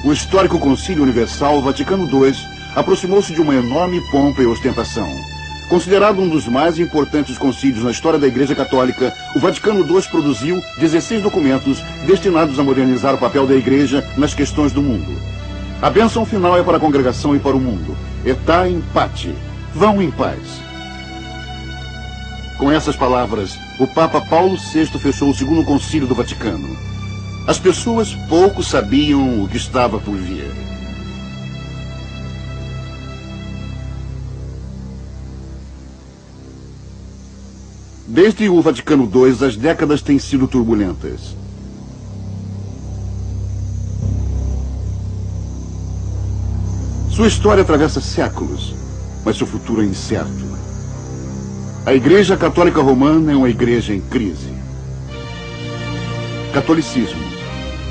O histórico Concílio Universal Vaticano II aproximou-se de uma enorme pompa e ostentação. Considerado um dos mais importantes concílios na história da Igreja Católica, o Vaticano II produziu 16 documentos destinados a modernizar o papel da Igreja nas questões do mundo. A bênção final é para a congregação e para o mundo. Etá in pace. Vão em paz. Com essas palavras, o Papa Paulo VI fechou o segundo concílio do Vaticano. As pessoas pouco sabiam o que estava por vir. Desde o Vaticano II, as décadas têm sido turbulentas. Sua história atravessa séculos, mas seu futuro é incerto. A Igreja Católica Romana é uma igreja em crise. Catolicismo.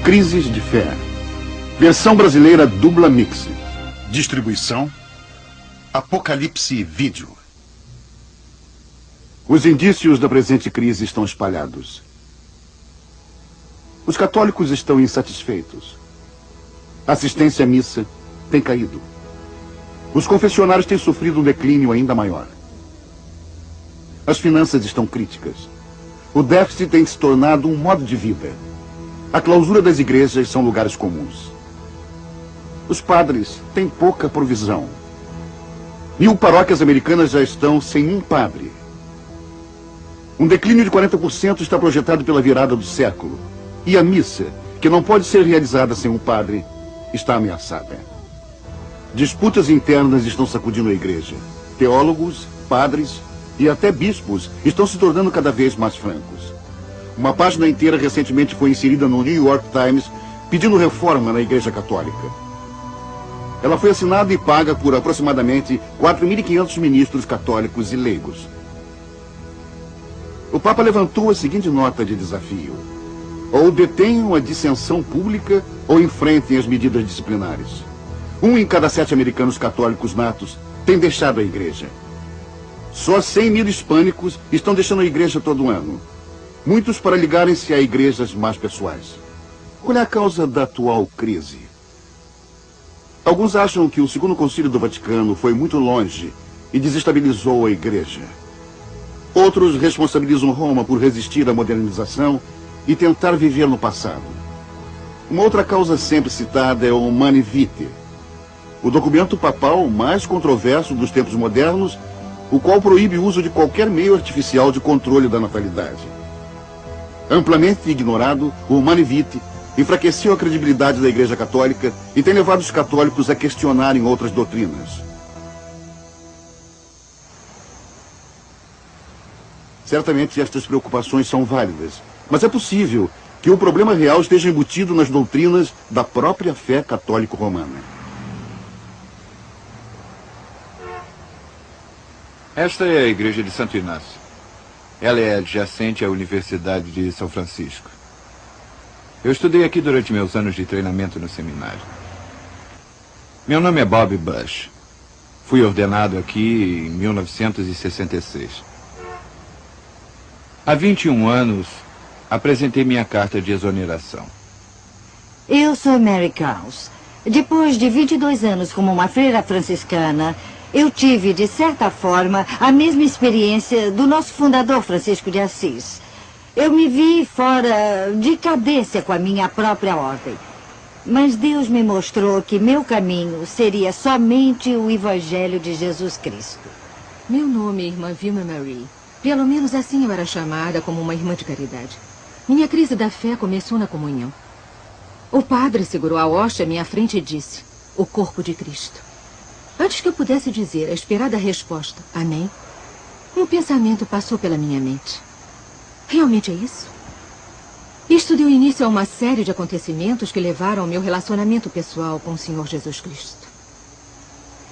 Crises de fé. Versão brasileira dubla mix. Distribuição Apocalipse Vídeo. Os indícios da presente crise estão espalhados. Os católicos estão insatisfeitos. A assistência à missa tem caído. Os confessionários têm sofrido um declínio ainda maior. As finanças estão críticas. O déficit tem se tornado um modo de vida. A clausura das igrejas são lugares comuns. Os padres têm pouca provisão. 1000 paróquias americanas já estão sem um padre. Um declínio de 40% está projetado pela virada do século. E a missa, que não pode ser realizada sem um padre, está ameaçada. Disputas internas estão sacudindo a igreja. Teólogos, padres e até bispos estão se tornando cada vez mais francos. Uma página inteira recentemente foi inserida no New York Times pedindo reforma na Igreja Católica. Ela foi assinada e paga por aproximadamente 4.500 ministros católicos e leigos. O Papa levantou a seguinte nota de desafio: ou detenham a dissensão pública ou enfrentem as medidas disciplinares. 1 em cada 7 americanos católicos natos tem deixado a igreja. Só 100.000 hispânicos estão deixando a igreja todo ano. Muitos para ligarem-se a igrejas mais pessoais. Qual é a causa da atual crise? Alguns acham que o segundo concílio do Vaticano foi muito longe e desestabilizou a igreja. Outros responsabilizam Roma por resistir à modernização e tentar viver no passado. Uma outra causa sempre citada é o Humanae Vitae, o documento papal mais controverso dos tempos modernos, o qual proíbe o uso de qualquer meio artificial de controle da natalidade. Amplamente ignorado, o Humanae Vitae enfraqueceu a credibilidade da Igreja Católica e tem levado os católicos a questionarem outras doutrinas. Certamente estas preocupações são válidas, mas é possível que o problema real esteja embutido nas doutrinas da própria fé católico-romana. Esta é a igreja de Santo Inácio. Ela é adjacente à Universidade de São Francisco. Eu estudei aqui durante meus anos de treinamento no seminário. Meu nome é Bob Bush. Fui ordenado aqui em 1966. Há 21 anos, apresentei minha carta de exoneração. Eu sou Mary Krause. Depois de 22 anos como uma freira franciscana, eu tive, de certa forma, a mesma experiência do nosso fundador, Francisco de Assis. Eu me vi fora de cadência com a minha própria ordem. Mas Deus me mostrou que meu caminho seria somente o Evangelho de Jesus Cristo. Meu nome é Irmã Vilma Marie. Pelo menos assim eu era chamada, como uma irmã de caridade. Minha crise da fé começou na comunhão. O padre segurou a hóstia à minha frente e disse: o corpo de Cristo. Antes que eu pudesse dizer a esperada resposta, amém, um pensamento passou pela minha mente. Realmente é isso? Isto deu início a uma série de acontecimentos que levaram ao meu relacionamento pessoal com o Senhor Jesus Cristo.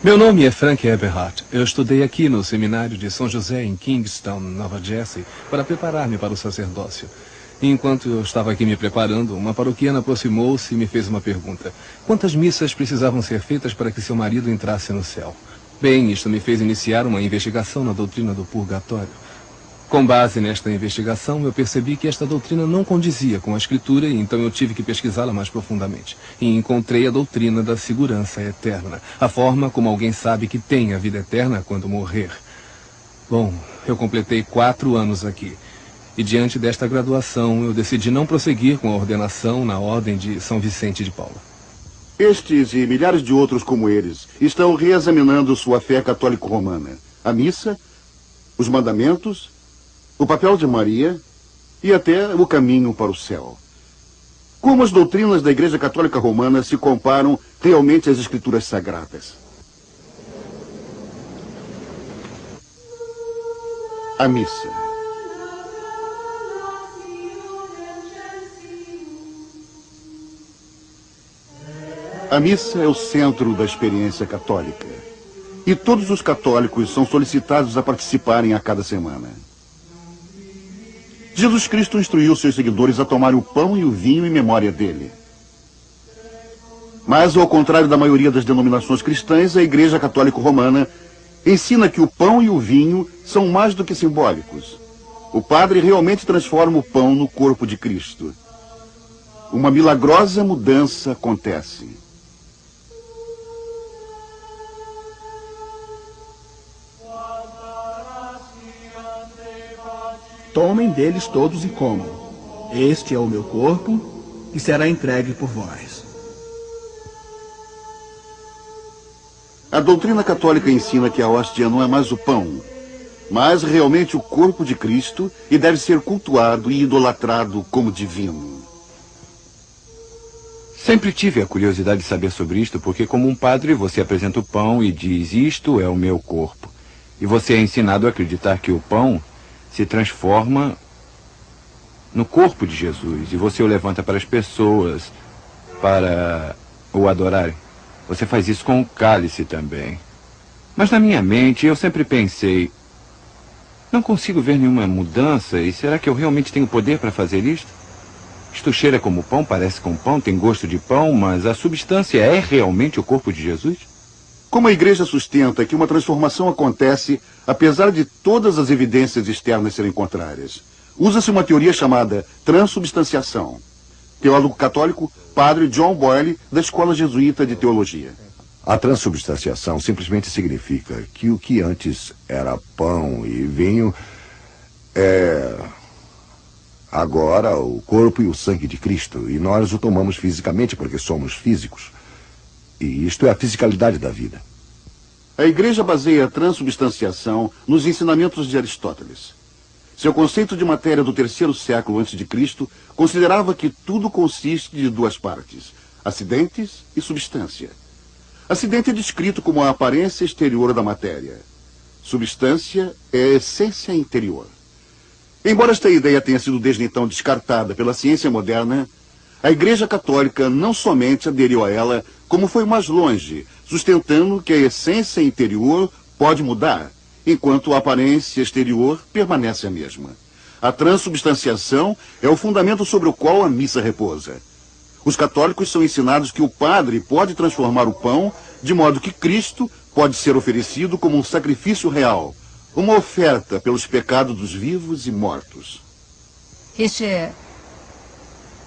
Meu nome é Frank Eberhardt. Eu estudei aqui no seminário de São José, em Kingstown, Nova Jersey, para preparar-me para o sacerdócio. Enquanto eu estava aqui me preparando, uma paroquiana aproximou-se e me fez uma pergunta. Quantas missas precisavam ser feitas para que seu marido entrasse no céu? Bem, isto me fez iniciar uma investigação na doutrina do purgatório. Com base nesta investigação, eu percebi que esta doutrina não condizia com a Escritura e então eu tive que pesquisá-la mais profundamente. E encontrei a doutrina da segurança eterna, a forma como alguém sabe que tem a vida eterna quando morrer. Bom, eu completei 4 anos aqui. E diante desta graduação, eu decidi não prosseguir com a ordenação na Ordem de São Vicente de Paula. Estes e milhares de outros como eles estão reexaminando sua fé católico-romana. A missa, os mandamentos, o papel de Maria e até o caminho para o céu. Como as doutrinas da Igreja Católica Romana se comparam realmente às Escrituras Sagradas? A missa. A missa é o centro da experiência católica. E todos os católicos são solicitados a participarem a cada semana. Jesus Cristo instruiu seus seguidores a tomarem o pão e o vinho em memória dele. Mas, ao contrário da maioria das denominações cristãs, a Igreja Católica Romana ensina que o pão e o vinho são mais do que simbólicos. O padre realmente transforma o pão no corpo de Cristo. Uma milagrosa mudança acontece. Tomem deles todos e comam. Este é o meu corpo, que será entregue por vós. A doutrina católica ensina que a hóstia não é mais o pão, mas realmente o corpo de Cristo e deve ser cultuado e idolatrado como divino. Sempre tive a curiosidade de saber sobre isto, porque como um padre você apresenta o pão e diz, isto é o meu corpo. E você é ensinado a acreditar que o pão se transforma no corpo de Jesus e você o levanta para as pessoas para o adorarem. Você faz isso com o cálice também. Mas na minha mente eu sempre pensei, não consigo ver nenhuma mudança e será que eu realmente tenho poder para fazer isto? Isto cheira como pão, parece com pão, tem gosto de pão, mas a substância é realmente o corpo de Jesus? Como a Igreja sustenta que uma transformação acontece apesar de todas as evidências externas serem contrárias? Usa-se uma teoria chamada transubstanciação. Teólogo católico, padre John Boyle, da Escola Jesuíta de Teologia. A transubstanciação simplesmente significa que o que antes era pão e vinho é agora o corpo e o sangue de Cristo. E nós o tomamos fisicamente porque somos físicos. E isto é a fisicalidade da vida. A Igreja baseia a transubstanciação nos ensinamentos de Aristóteles. Seu conceito de matéria do 3º século a.C. considerava que tudo consiste de 2 partes, acidentes e substância. Acidente é descrito como a aparência exterior da matéria. Substância é a essência interior. Embora esta ideia tenha sido desde então descartada pela ciência moderna, a Igreja Católica não somente aderiu a ela, como foi mais longe, sustentando que a essência interior pode mudar, enquanto a aparência exterior permanece a mesma. A transubstanciação é o fundamento sobre o qual a missa repousa. Os católicos são ensinados que o padre pode transformar o pão de modo que Cristo pode ser oferecido como um sacrifício real, uma oferta pelos pecados dos vivos e mortos. Este é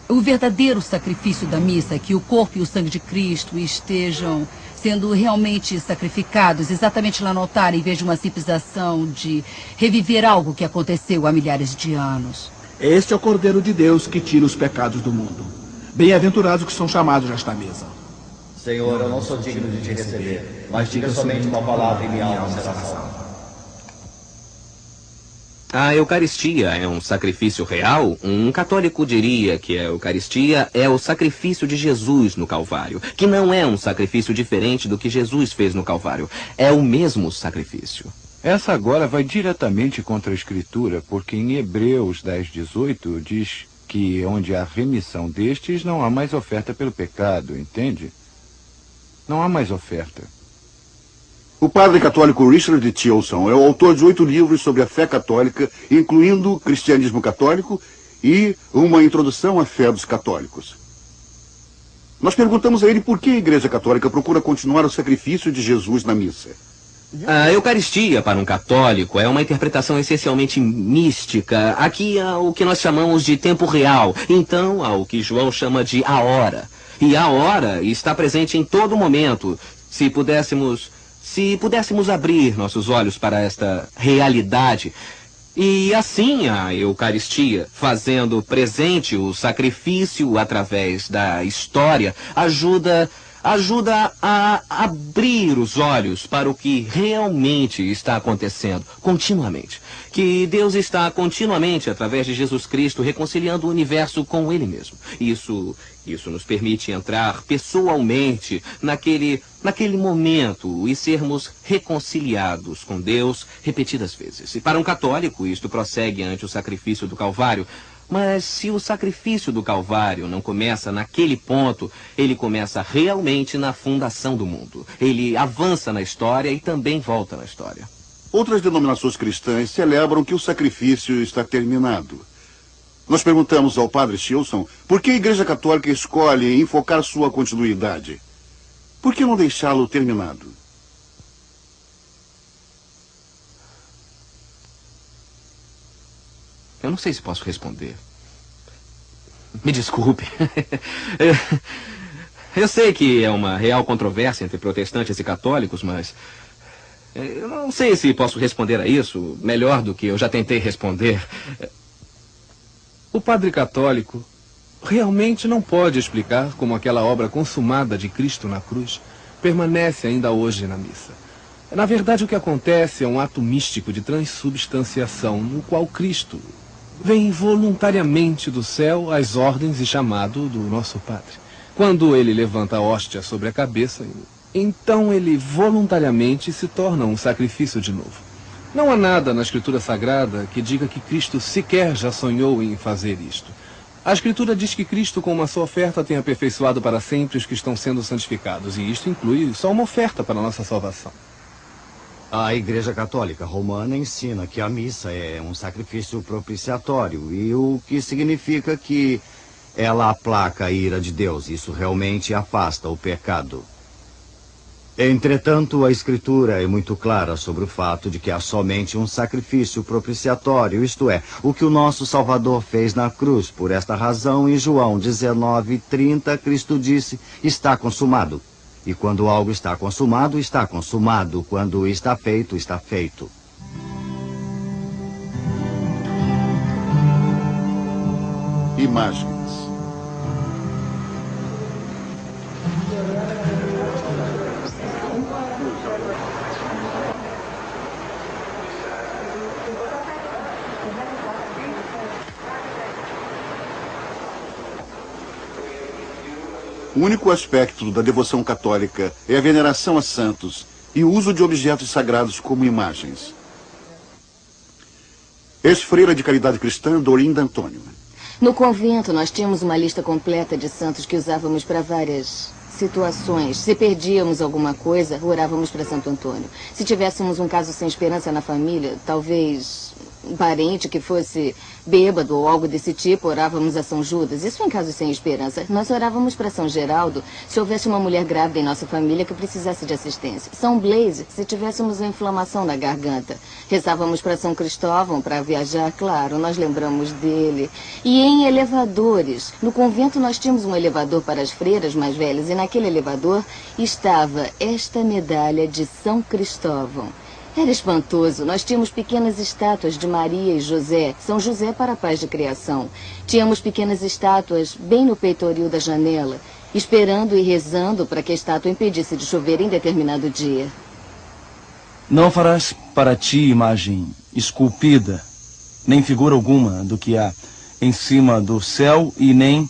o verdadeiro sacrifício da missa, que o corpo e o sangue de Cristo estejam sendo realmente sacrificados exatamente lá no altar, em vez de uma simples ação de reviver algo que aconteceu há milhares de anos. Este é o Cordeiro de Deus que tira os pecados do mundo. Bem-aventurados que são chamados a esta mesa. Senhor, eu não sou digno de te receber, mas diga somente uma palavra e minha alma será salva. A Eucaristia é um sacrifício real? Um católico diria que a Eucaristia é o sacrifício de Jesus no Calvário, que não é um sacrifício diferente do que Jesus fez no Calvário. É o mesmo sacrifício. Essa agora vai diretamente contra a Escritura, porque em Hebreus 10:18 diz que onde há remissão destes não há mais oferta pelo pecado, entende? Não há mais oferta. O padre católico Richard Tilson é o autor de 8 livros sobre a fé católica, incluindo o cristianismo católico e uma introdução à fé dos católicos. Nós perguntamos a ele por que a Igreja Católica procura continuar o sacrifício de Jesus na missa. A Eucaristia, para um católico, é uma interpretação essencialmente mística. Aqui há o que nós chamamos de tempo real. Então, há o que João chama de a hora. E a hora está presente em todo momento. Se pudéssemos abrir nossos olhos para esta realidade. E assim a Eucaristia, fazendo presente o sacrifício através da história, ajuda a abrir os olhos para o que realmente está acontecendo, continuamente. Que Deus está continuamente, através de Jesus Cristo, reconciliando o universo com Ele mesmo. Isso nos permite entrar pessoalmente naquele momento e sermos reconciliados com Deus repetidas vezes. E para um católico, isto prossegue ante o sacrifício do Calvário. Mas se o sacrifício do Calvário não começa naquele ponto, ele começa realmente na fundação do mundo. Ele avança na história e também volta na história. Outras denominações cristãs celebram que o sacrifício está terminado. Nós perguntamos ao padre Shilson por que a Igreja Católica escolhe enfocar sua continuidade. Por que não deixá-lo terminado? Eu não sei se posso responder. Me desculpe. Eu sei que é uma real controvérsia entre protestantes e católicos, mas eu não sei se posso responder a isso melhor do que eu já tentei responder. O padre católico realmente não pode explicar como aquela obra consumada de Cristo na cruz permanece ainda hoje na missa. Na verdade, o que acontece é um ato místico de transubstanciação, no qual Cristo vem voluntariamente do céu às ordens e chamado do nosso Padre. Quando ele levanta a hóstia sobre a cabeça, então ele voluntariamente se torna um sacrifício de novo. Não há nada na Escritura Sagrada que diga que Cristo sequer já sonhou em fazer isto. A Escritura diz que Cristo, com uma só oferta, tem aperfeiçoado para sempre os que estão sendo santificados, e isto inclui só uma oferta para a nossa salvação. A Igreja Católica Romana ensina que a missa é um sacrifício propiciatório, e o que significa que ela aplaca a ira de Deus. Isso realmente afasta o pecado. Entretanto, a Escritura é muito clara sobre o fato de que há somente um sacrifício propiciatório, isto é, o que o nosso Salvador fez na cruz. Por esta razão, em João 19:30, Cristo disse, está consumado. E quando algo está consumado, está consumado. Quando está feito, está feito. Imagens. O único aspecto da devoção católica é a veneração a santos e o uso de objetos sagrados como imagens. Ex-freira de caridade cristã, Dorinda Antônio. No convento, nós tínhamos uma lista completa de santos que usávamos para várias situações. Se perdíamos alguma coisa, orávamos para Santo Antônio. Se tivéssemos um caso sem esperança na família, talvez um parente que fosse bêbado ou algo desse tipo, orávamos a São Judas. Isso em casos sem esperança. Nós orávamos para São Geraldo se houvesse uma mulher grávida em nossa família que precisasse de assistência. São Blaise, se tivéssemos uma inflamação na garganta. Rezávamos para São Cristóvão para viajar, claro, nós lembramos dele. E em elevadores. No convento nós tínhamos um elevador para as freiras mais velhas e naquele elevador estava esta medalha de São Cristóvão. Era espantoso. Nós tínhamos pequenas estátuas de Maria e José, São José para a paz de criação. Tínhamos pequenas estátuas bem no peitoril da janela, esperando e rezando para que a estátua impedisse de chover em determinado dia. Não farás para ti imagem esculpida, nem figura alguma do que há em cima do céu e nem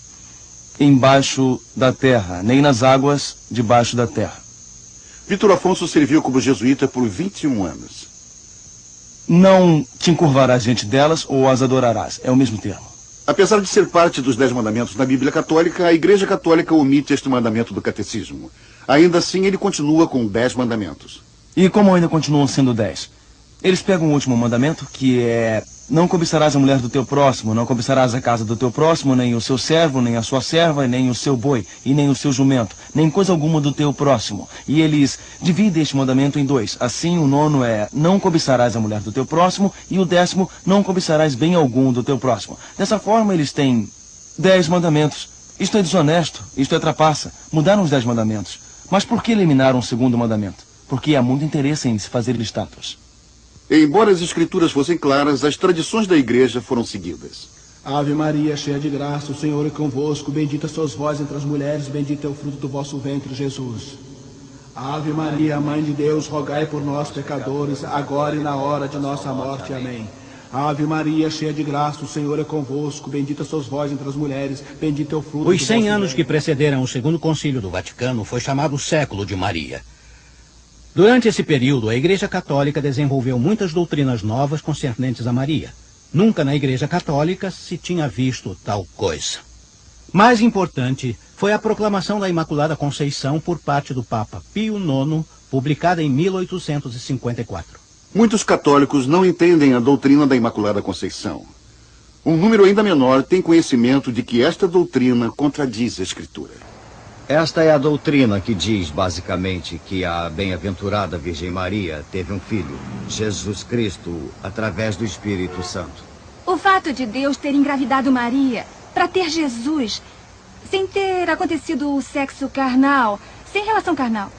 embaixo da terra, nem nas águas debaixo da terra. Vitor Afonso serviu como jesuíta por 21 anos. Não te encurvarás diante delas ou as adorarás. É o mesmo termo. Apesar de ser parte dos 10 mandamentos na Bíblia Católica, a Igreja Católica omite este mandamento do Catecismo. Ainda assim, ele continua com 10 mandamentos. E como ainda continuam sendo 10? Eles pegam o último mandamento, que é: não cobiçarás a mulher do teu próximo, não cobiçarás a casa do teu próximo, nem o seu servo, nem a sua serva, nem o seu boi, e nem o seu jumento, nem coisa alguma do teu próximo. E eles dividem este mandamento em 2. Assim, o 9º é: não cobiçarás a mulher do teu próximo, e o 10º: não cobiçarás bem algum do teu próximo. Dessa forma, eles têm 10 mandamentos. Isto é desonesto, isto é trapaça. Mudaram os 10 mandamentos. Mas por que eliminaram o 2º mandamento? Porque há muito interesse em se fazer estátuas. Embora as escrituras fossem claras, as tradições da igreja foram seguidas. Ave Maria, cheia de graça, o Senhor é convosco. Bendita sois vós entre as mulheres, bendito é o fruto do vosso ventre, Jesus. Ave Maria, Mãe de Deus, rogai por nós, pecadores, agora e na hora de nossa morte. Amém. Ave Maria, cheia de graça, o Senhor é convosco. Bendita sois vós entre as mulheres, bendito é o fruto do vosso ventre. Os 100 anos que precederam o Segundo Concílio do Vaticano foi chamado Século de Maria. Durante esse período, a Igreja Católica desenvolveu muitas doutrinas novas concernentes a Maria. Nunca na Igreja Católica se tinha visto tal coisa. Mais importante foi a proclamação da Imaculada Conceição por parte do Papa Pio IX, publicada em 1854. Muitos católicos não entendem a doutrina da Imaculada Conceição. Um número ainda menor tem conhecimento de que esta doutrina contradiz a Escritura. Esta é a doutrina que diz, basicamente, que a bem-aventurada Virgem Maria teve um filho, Jesus Cristo, através do Espírito Santo. O fato de Deus ter engravidado Maria para ter Jesus, sem ter acontecido o sexo carnal, sem relação carnal.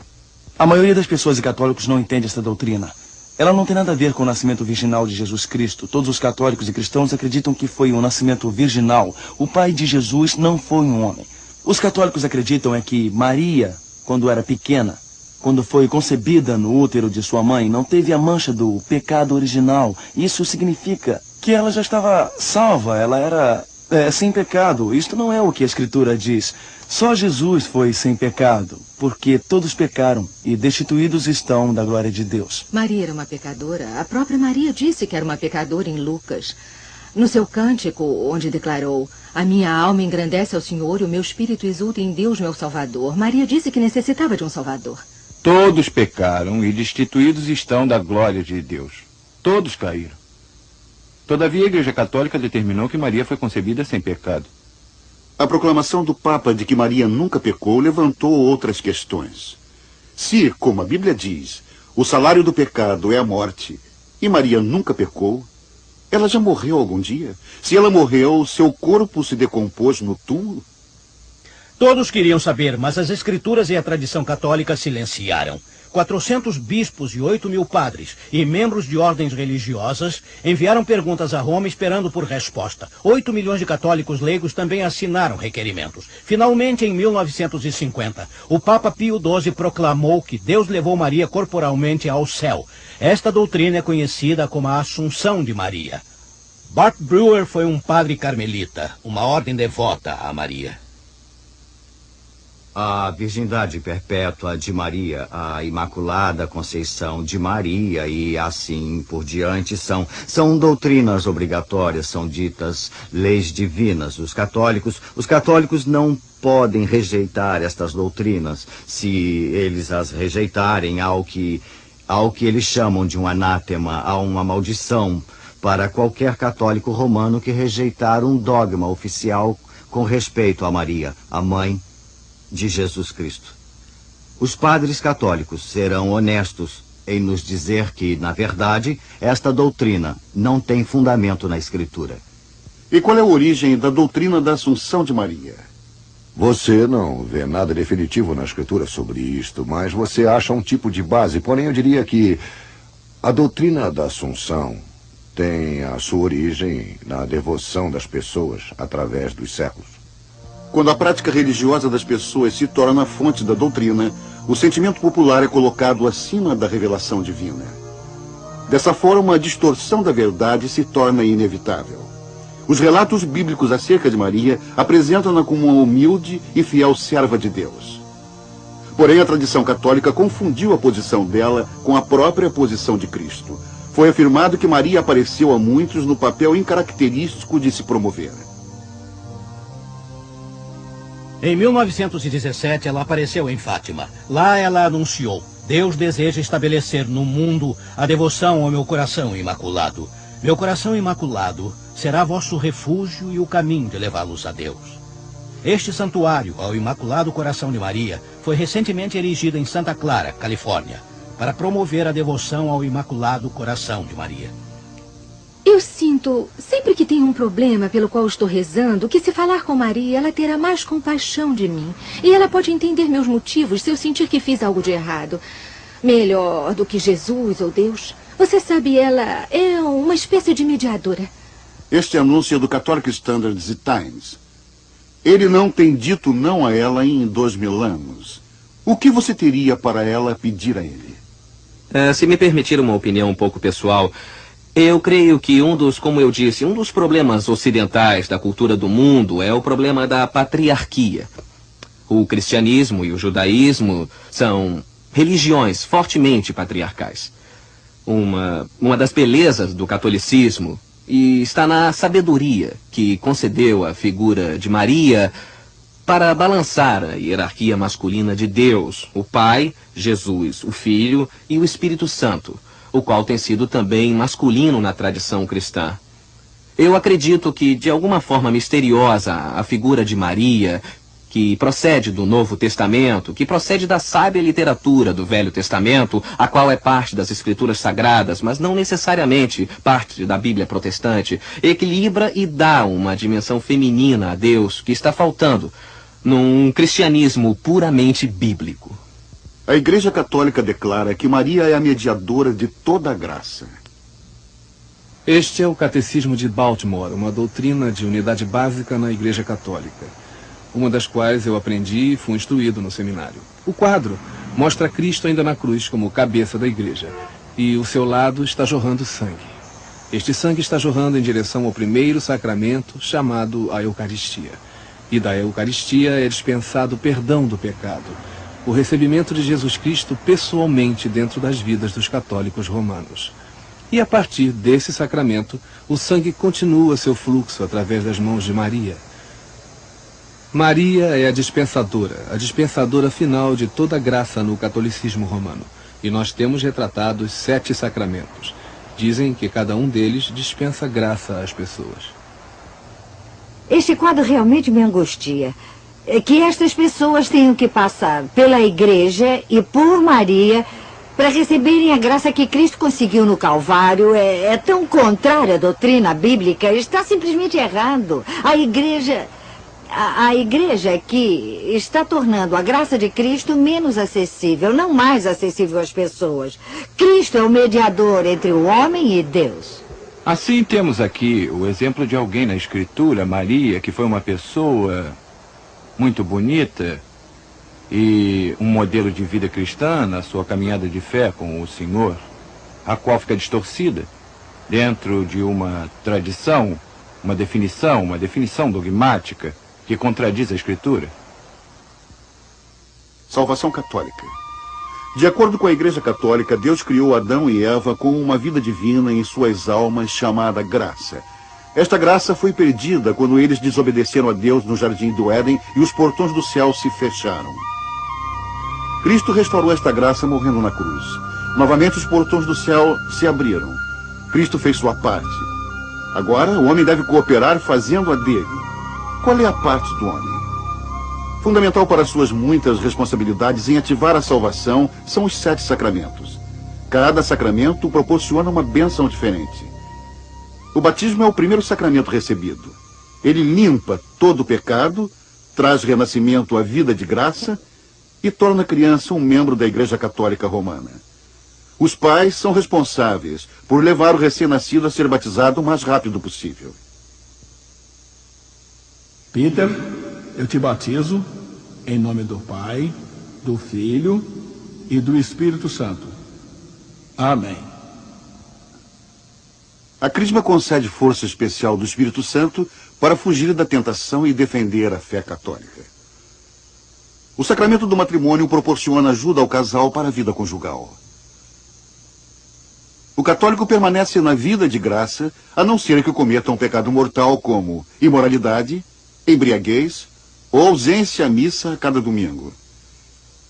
A maioria das pessoas e católicos não entende esta doutrina. Ela não tem nada a ver com o nascimento virginal de Jesus Cristo. Todos os católicos e cristãos acreditam que foi um nascimento virginal. O pai de Jesus não foi um homem. Os católicos acreditam que Maria, quando era pequena, quando foi concebida no útero de sua mãe, não teve a mancha do pecado original. Isso significa que ela já estava salva, ela era sem pecado. Isto não é o que a Escritura diz. Só Jesus foi sem pecado, porque todos pecaram e destituídos estão da glória de Deus. Maria era uma pecadora. A própria Maria disse que era uma pecadora em Lucas. No seu cântico, onde declarou: a minha alma engrandece ao Senhor e o meu espírito exulta em Deus, meu Salvador. Maria disse que necessitava de um Salvador. Todos pecaram e destituídos estão da glória de Deus. Todos caíram. Todavia, a Igreja Católica determinou que Maria foi concebida sem pecado. A proclamação do Papa de que Maria nunca pecou levantou outras questões. Se, como a Bíblia diz, o salário do pecado é a morte, e Maria nunca pecou, ela já morreu algum dia? Se ela morreu, seu corpo se decompôs no túmulo? Todos queriam saber, mas as Escrituras e a tradição católica silenciaram. 400 bispos e 8.000 padres e membros de ordens religiosas enviaram perguntas a Roma esperando por resposta. 8 milhões de católicos leigos também assinaram requerimentos. Finalmente, em 1950, o Papa Pio XII proclamou que Deus levou Maria corporalmente ao céu. Esta doutrina é conhecida como a Assunção de Maria. Bart Brewer foi um padre carmelita, uma ordem devota a Maria. A virgindade perpétua de Maria, a Imaculada Conceição de Maria e assim por diante são doutrinas obrigatórias, são ditas leis divinas. Os católicos não podem rejeitar estas doutrinas. Se eles as rejeitarem, há o que eles chamam de um anátema, há uma maldição para qualquer católico romano que rejeitar um dogma oficial com respeito a Maria, a mãe de Jesus Cristo. Os padres católicos serão honestos em nos dizer que, na verdade, esta doutrina não tem fundamento na Escritura. E qual é a origem da doutrina da Assunção de Maria? Você não vê nada definitivo na Escritura sobre isto, mas você acha um tipo de base. Porém, eu diria que a doutrina da Assunção tem a sua origem na devoção das pessoas através dos séculos. Quando a prática religiosa das pessoas se torna a fonte da doutrina, o sentimento popular é colocado acima da revelação divina. Dessa forma, a distorção da verdade se torna inevitável. Os relatos bíblicos acerca de Maria apresentam-na como uma humilde e fiel serva de Deus. Porém, a tradição católica confundiu a posição dela com a própria posição de Cristo. Foi afirmado que Maria apareceu a muitos no papel incaracterístico de se promover. Em 1917, ela apareceu em Fátima. Lá ela anunciou: Deus deseja estabelecer no mundo a devoção ao meu coração imaculado. Meu coração imaculado será vosso refúgio e o caminho de levá-los a Deus. Este santuário ao Imaculado Coração de Maria foi recentemente erigido em Santa Clara, Califórnia, para promover a devoção ao Imaculado Coração de Maria. Eu sinto, sempre que tenho um problema pelo qual estou rezando, que se falar com Maria, ela terá mais compaixão de mim. E ela pode entender meus motivos se eu sentir que fiz algo de errado. Melhor do que Jesus ou Deus. Você sabe, ela é uma espécie de mediadora. Este anúncio é do Catholic Standard e Times. Ele não tem dito não a ela em 2000 anos. O que você teria para ela pedir a ele? Se me permitir uma opinião um pouco pessoal, eu creio que como eu disse, um dos problemas ocidentais da cultura do mundo é o problema da patriarquia. O cristianismo e o judaísmo são religiões fortemente patriarcais. Uma das belezas do catolicismo está na sabedoria que concedeu a figura de Maria para balançar a hierarquia masculina de Deus, o Pai, Jesus, o Filho e o Espírito Santo, o qual tem sido também masculino na tradição cristã. Eu acredito que, de alguma forma misteriosa, a figura de Maria, que procede do Novo Testamento, que procede da sábia literatura do Velho Testamento, a qual é parte das Escrituras Sagradas, mas não necessariamente parte da Bíblia protestante, equilibra e dá uma dimensão feminina a Deus que está faltando num cristianismo puramente bíblico. A Igreja Católica declara que Maria é a mediadora de toda a graça. Este é o Catecismo de Baltimore, uma doutrina de unidade básica na Igreja Católica, uma das quais eu aprendi e fui instruído no seminário. O quadro mostra Cristo ainda na cruz como cabeça da igreja, e o seu lado está jorrando sangue. Este sangue está jorrando em direção ao primeiro sacramento, chamado a Eucaristia. E da Eucaristia é dispensado o perdão do pecado, o recebimento de Jesus Cristo pessoalmente dentro das vidas dos católicos romanos. E a partir desse sacramento, o sangue continua seu fluxo através das mãos de Maria. Maria é a dispensadora final de toda a graça no catolicismo romano. E nós temos retratados 7 sacramentos. Dizem que cada um deles dispensa graça às pessoas. Este quadro realmente me angustia. Que estas pessoas tenham que passar pela igreja e por Maria para receberem a graça que Cristo conseguiu no Calvário é tão contrária à doutrina bíblica, está simplesmente errado. A igreja que está tornando a graça de Cristo menos acessível, não mais acessível às pessoas. Cristo é o mediador entre o homem e Deus. Assim temos aqui o exemplo de alguém na Escritura, Maria, que foi uma pessoa muito bonita e um modelo de vida cristã na sua caminhada de fé com o Senhor, a qual fica distorcida dentro de uma tradição, uma definição dogmática que contradiz a Escritura. Salvação católica. De acordo com a Igreja Católica, Deus criou Adão e Eva com uma vida divina em suas almas chamada graça. Esta graça foi perdida quando eles desobedeceram a Deus no jardim do Éden e os portões do céu se fecharam. Cristo restaurou esta graça morrendo na cruz. Novamente os portões do céu se abriram. Cristo fez sua parte. Agora o homem deve cooperar fazendo a dele. Qual é a parte do homem? Fundamental para suas muitas responsabilidades em ativar a salvação são os 7 sacramentos. Cada sacramento proporciona uma bênção diferente. O batismo é o primeiro sacramento recebido. Ele limpa todo o pecado, traz renascimento à vida de graça e torna a criança um membro da Igreja Católica Romana. Os pais são responsáveis por levar o recém-nascido a ser batizado o mais rápido possível. Peter, eu te batizo em nome do Pai, do Filho e do Espírito Santo. Amém. A Crisma concede força especial do Espírito Santo para fugir da tentação e defender a fé católica. O sacramento do matrimônio proporciona ajuda ao casal para a vida conjugal. O católico permanece na vida de graça, a não ser que cometa um pecado mortal como imoralidade, embriaguez ou ausência à missa a cada domingo.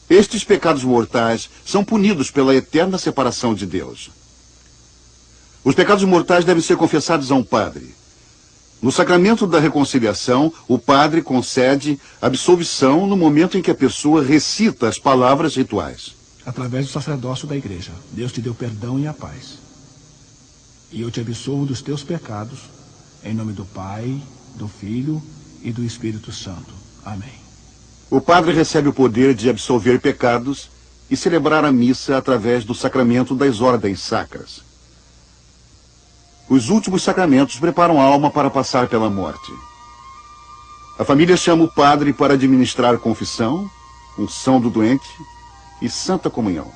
Estes pecados mortais são punidos pela eterna separação de Deus. Os pecados mortais devem ser confessados a um padre. No sacramento da reconciliação, o padre concede absolvição no momento em que a pessoa recita as palavras rituais. Através do sacerdócio da igreja, Deus te deu perdão e a paz. E eu te absolvo dos teus pecados, em nome do Pai, do Filho e do Espírito Santo. Amém. O padre recebe o poder de absolver pecados e celebrar a missa através do sacramento das ordens sacras. Os últimos sacramentos preparam a alma para passar pela morte. A família chama o padre para administrar confissão, unção do doente e santa comunhão.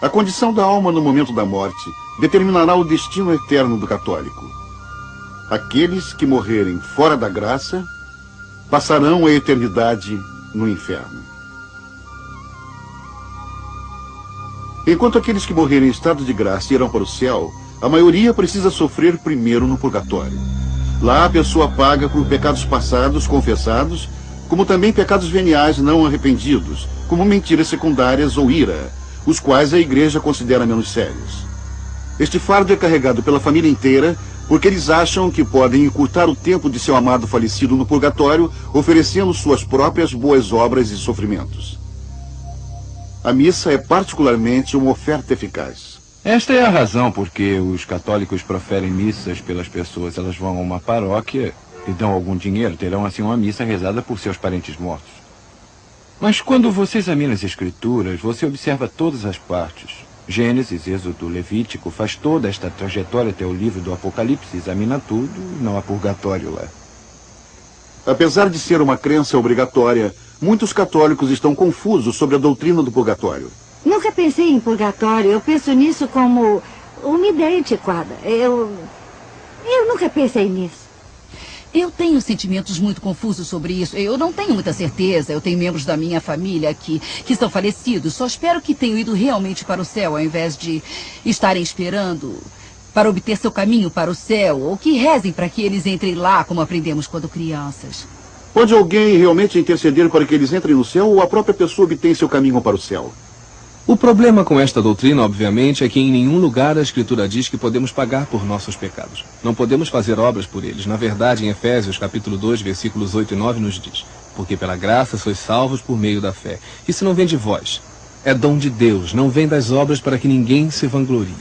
A condição da alma no momento da morte determinará o destino eterno do católico. Aqueles que morrerem fora da graça passarão a eternidade no inferno. Enquanto aqueles que morrerem em estado de graça irão para o céu, a maioria precisa sofrer primeiro no purgatório. Lá a pessoa paga por pecados passados confessados, como também pecados veniais não arrependidos, como mentiras secundárias ou ira, os quais a igreja considera menos sérios. Este fardo é carregado pela família inteira, porque eles acham que podem encurtar o tempo de seu amado falecido no purgatório, oferecendo suas próprias boas obras e sofrimentos. A missa é particularmente uma oferta eficaz. Esta é a razão por que os católicos proferem missas pelas pessoas. Elas vão a uma paróquia e dão algum dinheiro, terão assim uma missa rezada por seus parentes mortos. Mas quando você examina as escrituras, você observa todas as partes. Gênesis, Êxodo, Levítico, faz toda esta trajetória até o livro do Apocalipse, examina tudo e não há purgatório lá. Apesar de ser uma crença obrigatória, muitos católicos estão confusos sobre a doutrina do purgatório. Nunca pensei em purgatório. Eu penso nisso como uma ideia antiquada. Eu nunca pensei nisso. Eu tenho sentimentos muito confusos sobre isso. Eu não tenho muita certeza. Eu tenho membros da minha família aqui que estão falecidos. Só espero que tenham ido realmente para o céu, ao invés de estarem esperando para obter seu caminho para o céu, ou que rezem para que eles entrem lá, como aprendemos quando crianças. Pode alguém realmente interceder para que eles entrem no céu, ou a própria pessoa obtém seu caminho para o céu? O problema com esta doutrina, obviamente, é que em nenhum lugar a Escritura diz que podemos pagar por nossos pecados. Não podemos fazer obras por eles. Na verdade, em Efésios, capítulo 2, versículos 8 e 9, nos diz: porque pela graça sois salvos por meio da fé. Isso não vem de vós. É dom de Deus, não vem das obras para que ninguém se vanglorie.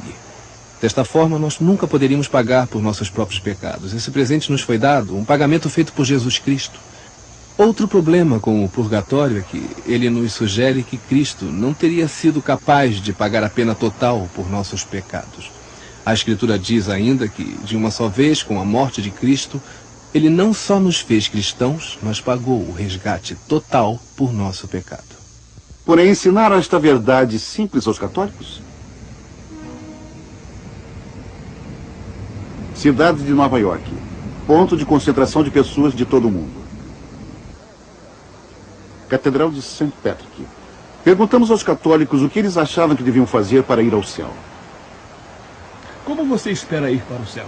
Desta forma, nós nunca poderíamos pagar por nossos próprios pecados. Esse presente nos foi dado, um pagamento feito por Jesus Cristo. Outro problema com o purgatório é que ele nos sugere que Cristo não teria sido capaz de pagar a pena total por nossos pecados. A Escritura diz ainda que, de uma só vez, com a morte de Cristo, ele não só nos fez cristãos, mas pagou o resgate total por nosso pecado. Porém, ensinar esta verdade simples aos católicos? Cidade de Nova York, ponto de concentração de pessoas de todo o mundo. Catedral de St. Patrick. Perguntamos aos católicos o que eles achavam que deviam fazer para ir ao céu. Como você espera ir para o céu?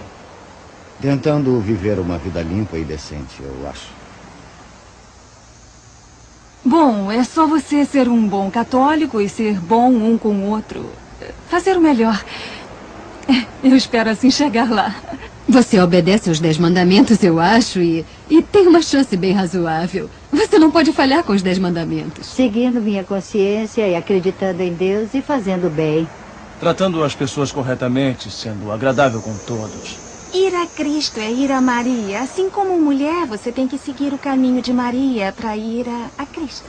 Tentando viver uma vida limpa e decente, eu acho. Bom, é só você ser um bom católico e ser bom um com o outro. Fazer o melhor. Eu espero assim chegar lá. Você obedece aos 10 mandamentos, eu acho, e tem uma chance bem razoável. Você não pode falhar com os 10 mandamentos. Seguindo minha consciência e acreditando em Deus e fazendo bem. Tratando as pessoas corretamente, sendo agradável com todos. Ir a Cristo é ir a Maria. Assim como mulher, você tem que seguir o caminho de Maria para ir a Cristo.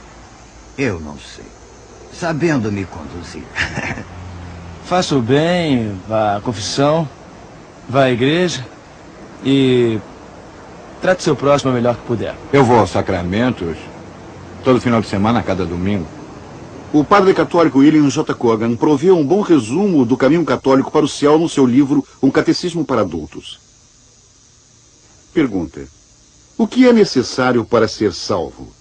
Eu não sei. Sabendo me conduzir. Faça o bem, vá à confissão, vá à igreja e trate seu próximo o melhor que puder. Eu vou aos sacramentos todo final de semana, a cada domingo. O padre católico William J. Cogan proveu um bom resumo do caminho católico para o céu no seu livro Um Catecismo para Adultos. Pergunta: o que é necessário para ser salvo?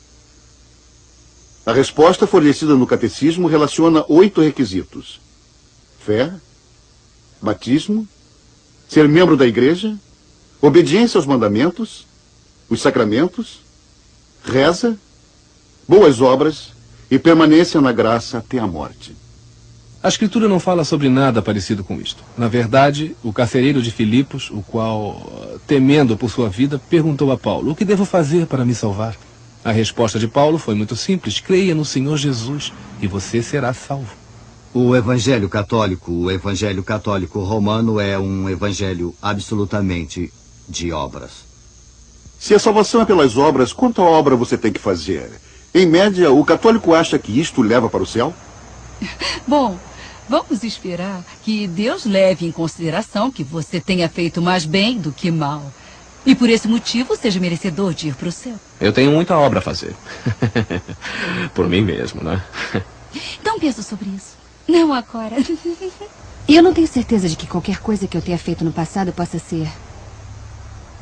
A resposta fornecida no catecismo relaciona 8 requisitos: fé, batismo, ser membro da igreja, obediência aos mandamentos, os sacramentos, reza boas obras e permanência na graça até a morte. A Escritura não fala sobre nada parecido com isto. Na verdade, o carcereiro de Filipos, o qual, temendo por sua vida, perguntou a Paulo: o que devo fazer para me salvar? A resposta de Paulo foi muito simples: creia no Senhor Jesus e você será salvo. O Evangelho Católico Romano é um evangelho absolutamente de obras. Se a salvação é pelas obras, quanta obra você tem que fazer? Em média, o católico acha que isto leva para o céu? Bom, vamos esperar que Deus leve em consideração que você tenha feito mais bem do que mal. E por esse motivo seja merecedor de ir para o céu. Eu tenho muita obra a fazer. Por mim mesmo, né? Então pensa sobre isso. Não agora. Eu não tenho certeza de que qualquer coisa que eu tenha feito no passado possa ser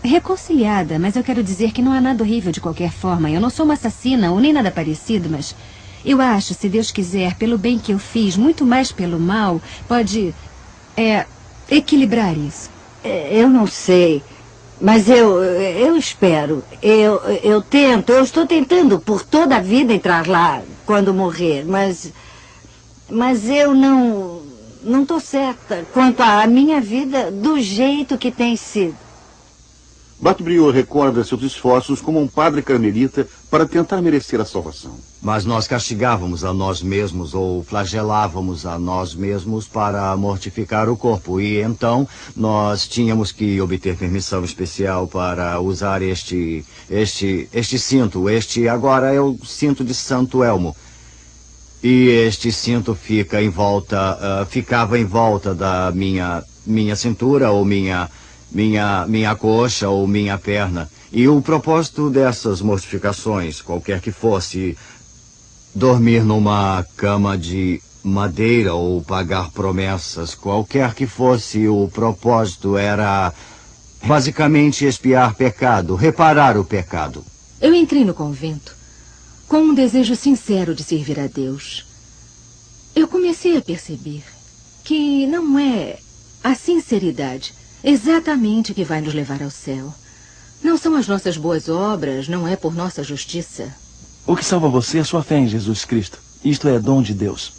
reconciliada, mas eu quero dizer que não há nada horrível de qualquer forma. Eu não sou uma assassina ou nem nada parecido, mas eu acho, se Deus quiser, pelo bem que eu fiz, muito mais pelo mal, pode equilibrar isso. Eu não sei, mas eu espero. Eu estou tentando por toda a vida entrar lá quando morrer, mas eu não estou certa quanto à minha vida do jeito que tem sido. Bartbriot recorda seus esforços como um padre carmelita para tentar merecer a salvação. Mas nós castigávamos a nós mesmos ou flagelávamos a nós mesmos para mortificar o corpo. E então nós tínhamos que obter permissão especial para usar este cinto. Agora é o cinto de Santo Elmo. E este cinto ficava em volta da minha cintura ou minha coxa ou minha perna. E o propósito dessas mortificações, qualquer que fosse, dormir numa cama de madeira ou pagar promessas, qualquer que fosse o propósito, era basicamente expiar pecado, reparar o pecado. Eu entrei no convento com um desejo sincero de servir a Deus. Eu comecei a perceber que não é a sinceridade exatamente o que vai nos levar ao céu. Não são as nossas boas obras, não é por nossa justiça. O que salva você é sua fé em Jesus Cristo. Isto é dom de Deus.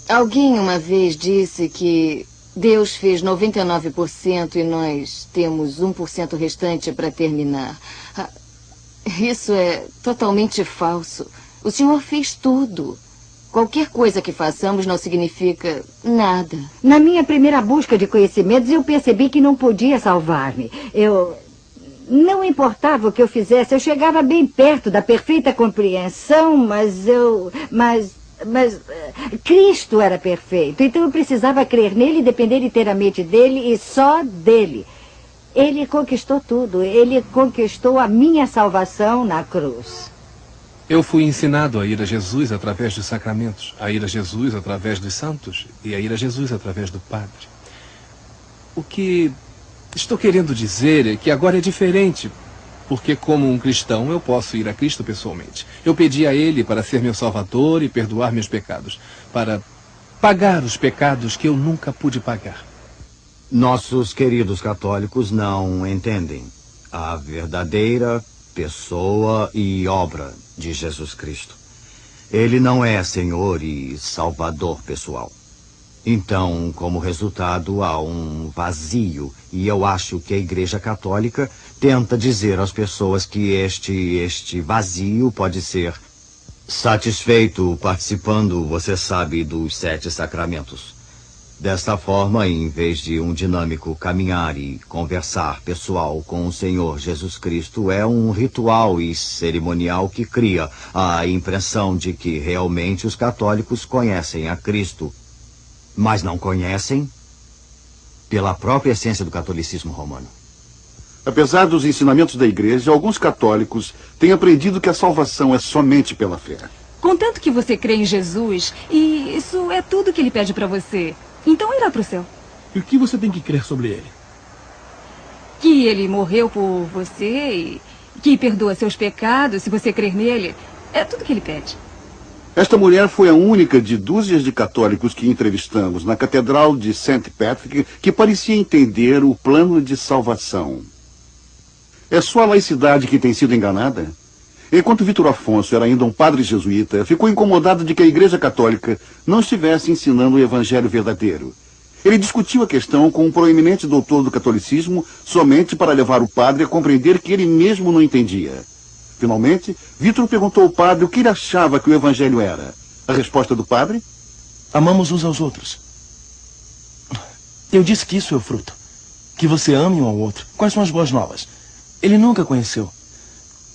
Alguém uma vez disse que Deus fez 99% e nós temos 1% restante para terminar. Isso é totalmente falso. O Senhor fez tudo. Qualquer coisa que façamos não significa nada. Na minha primeira busca de conhecimentos, eu percebi que não podia salvar-me. Não importava o que eu fizesse, eu chegava bem perto da perfeita compreensão, mas Cristo era perfeito. Então eu precisava crer nele e depender inteiramente dele e só dele. Ele conquistou tudo. Ele conquistou a minha salvação na cruz. Eu fui ensinado a ir a Jesus através dos sacramentos, a ir a Jesus através dos santos e a ir a Jesus através do Padre. O que estou querendo dizer é que agora é diferente, porque como um cristão eu posso ir a Cristo pessoalmente. Eu pedi a Ele para ser meu Salvador e perdoar meus pecados, para pagar os pecados que eu nunca pude pagar. Nossos queridos católicos não entendem a verdadeira pessoa e obra de Jesus Cristo. Ele não é Senhor e Salvador pessoal. Então, como resultado, há um vazio, e eu acho que a Igreja Católica tenta dizer às pessoas que este vazio pode ser satisfeito participando, você sabe, dos 7 sacramentos. Desta forma, em vez de um dinâmico caminhar e conversar pessoal com o Senhor Jesus Cristo, é um ritual e cerimonial que cria a impressão de que realmente os católicos conhecem a Cristo, mas não conhecem pela própria essência do catolicismo romano. Apesar dos ensinamentos da Igreja, alguns católicos têm aprendido que a salvação é somente pela fé. Contanto que você crê em Jesus, e isso é tudo que ele pede para você, então irá para o céu. E o que você tem que crer sobre ele? Que ele morreu por você e que perdoa seus pecados se você crer nele. É tudo que ele pede. Esta mulher foi a única de dúzias de católicos que entrevistamos na Catedral de St. Patrick que parecia entender o plano de salvação. É só a laicidade que tem sido enganada? Enquanto Vitor Afonso era ainda um padre jesuíta, ficou incomodado de que a Igreja Católica não estivesse ensinando o Evangelho verdadeiro. Ele discutiu a questão com um proeminente doutor do catolicismo somente para levar o padre a compreender que ele mesmo não entendia. Finalmente, Vitor perguntou ao padre o que ele achava que o Evangelho era. A resposta do padre? Amamos uns aos outros. Eu disse que isso é o fruto. Que você ame um ao outro. Quais são as boas novas? Ele nunca conheceu.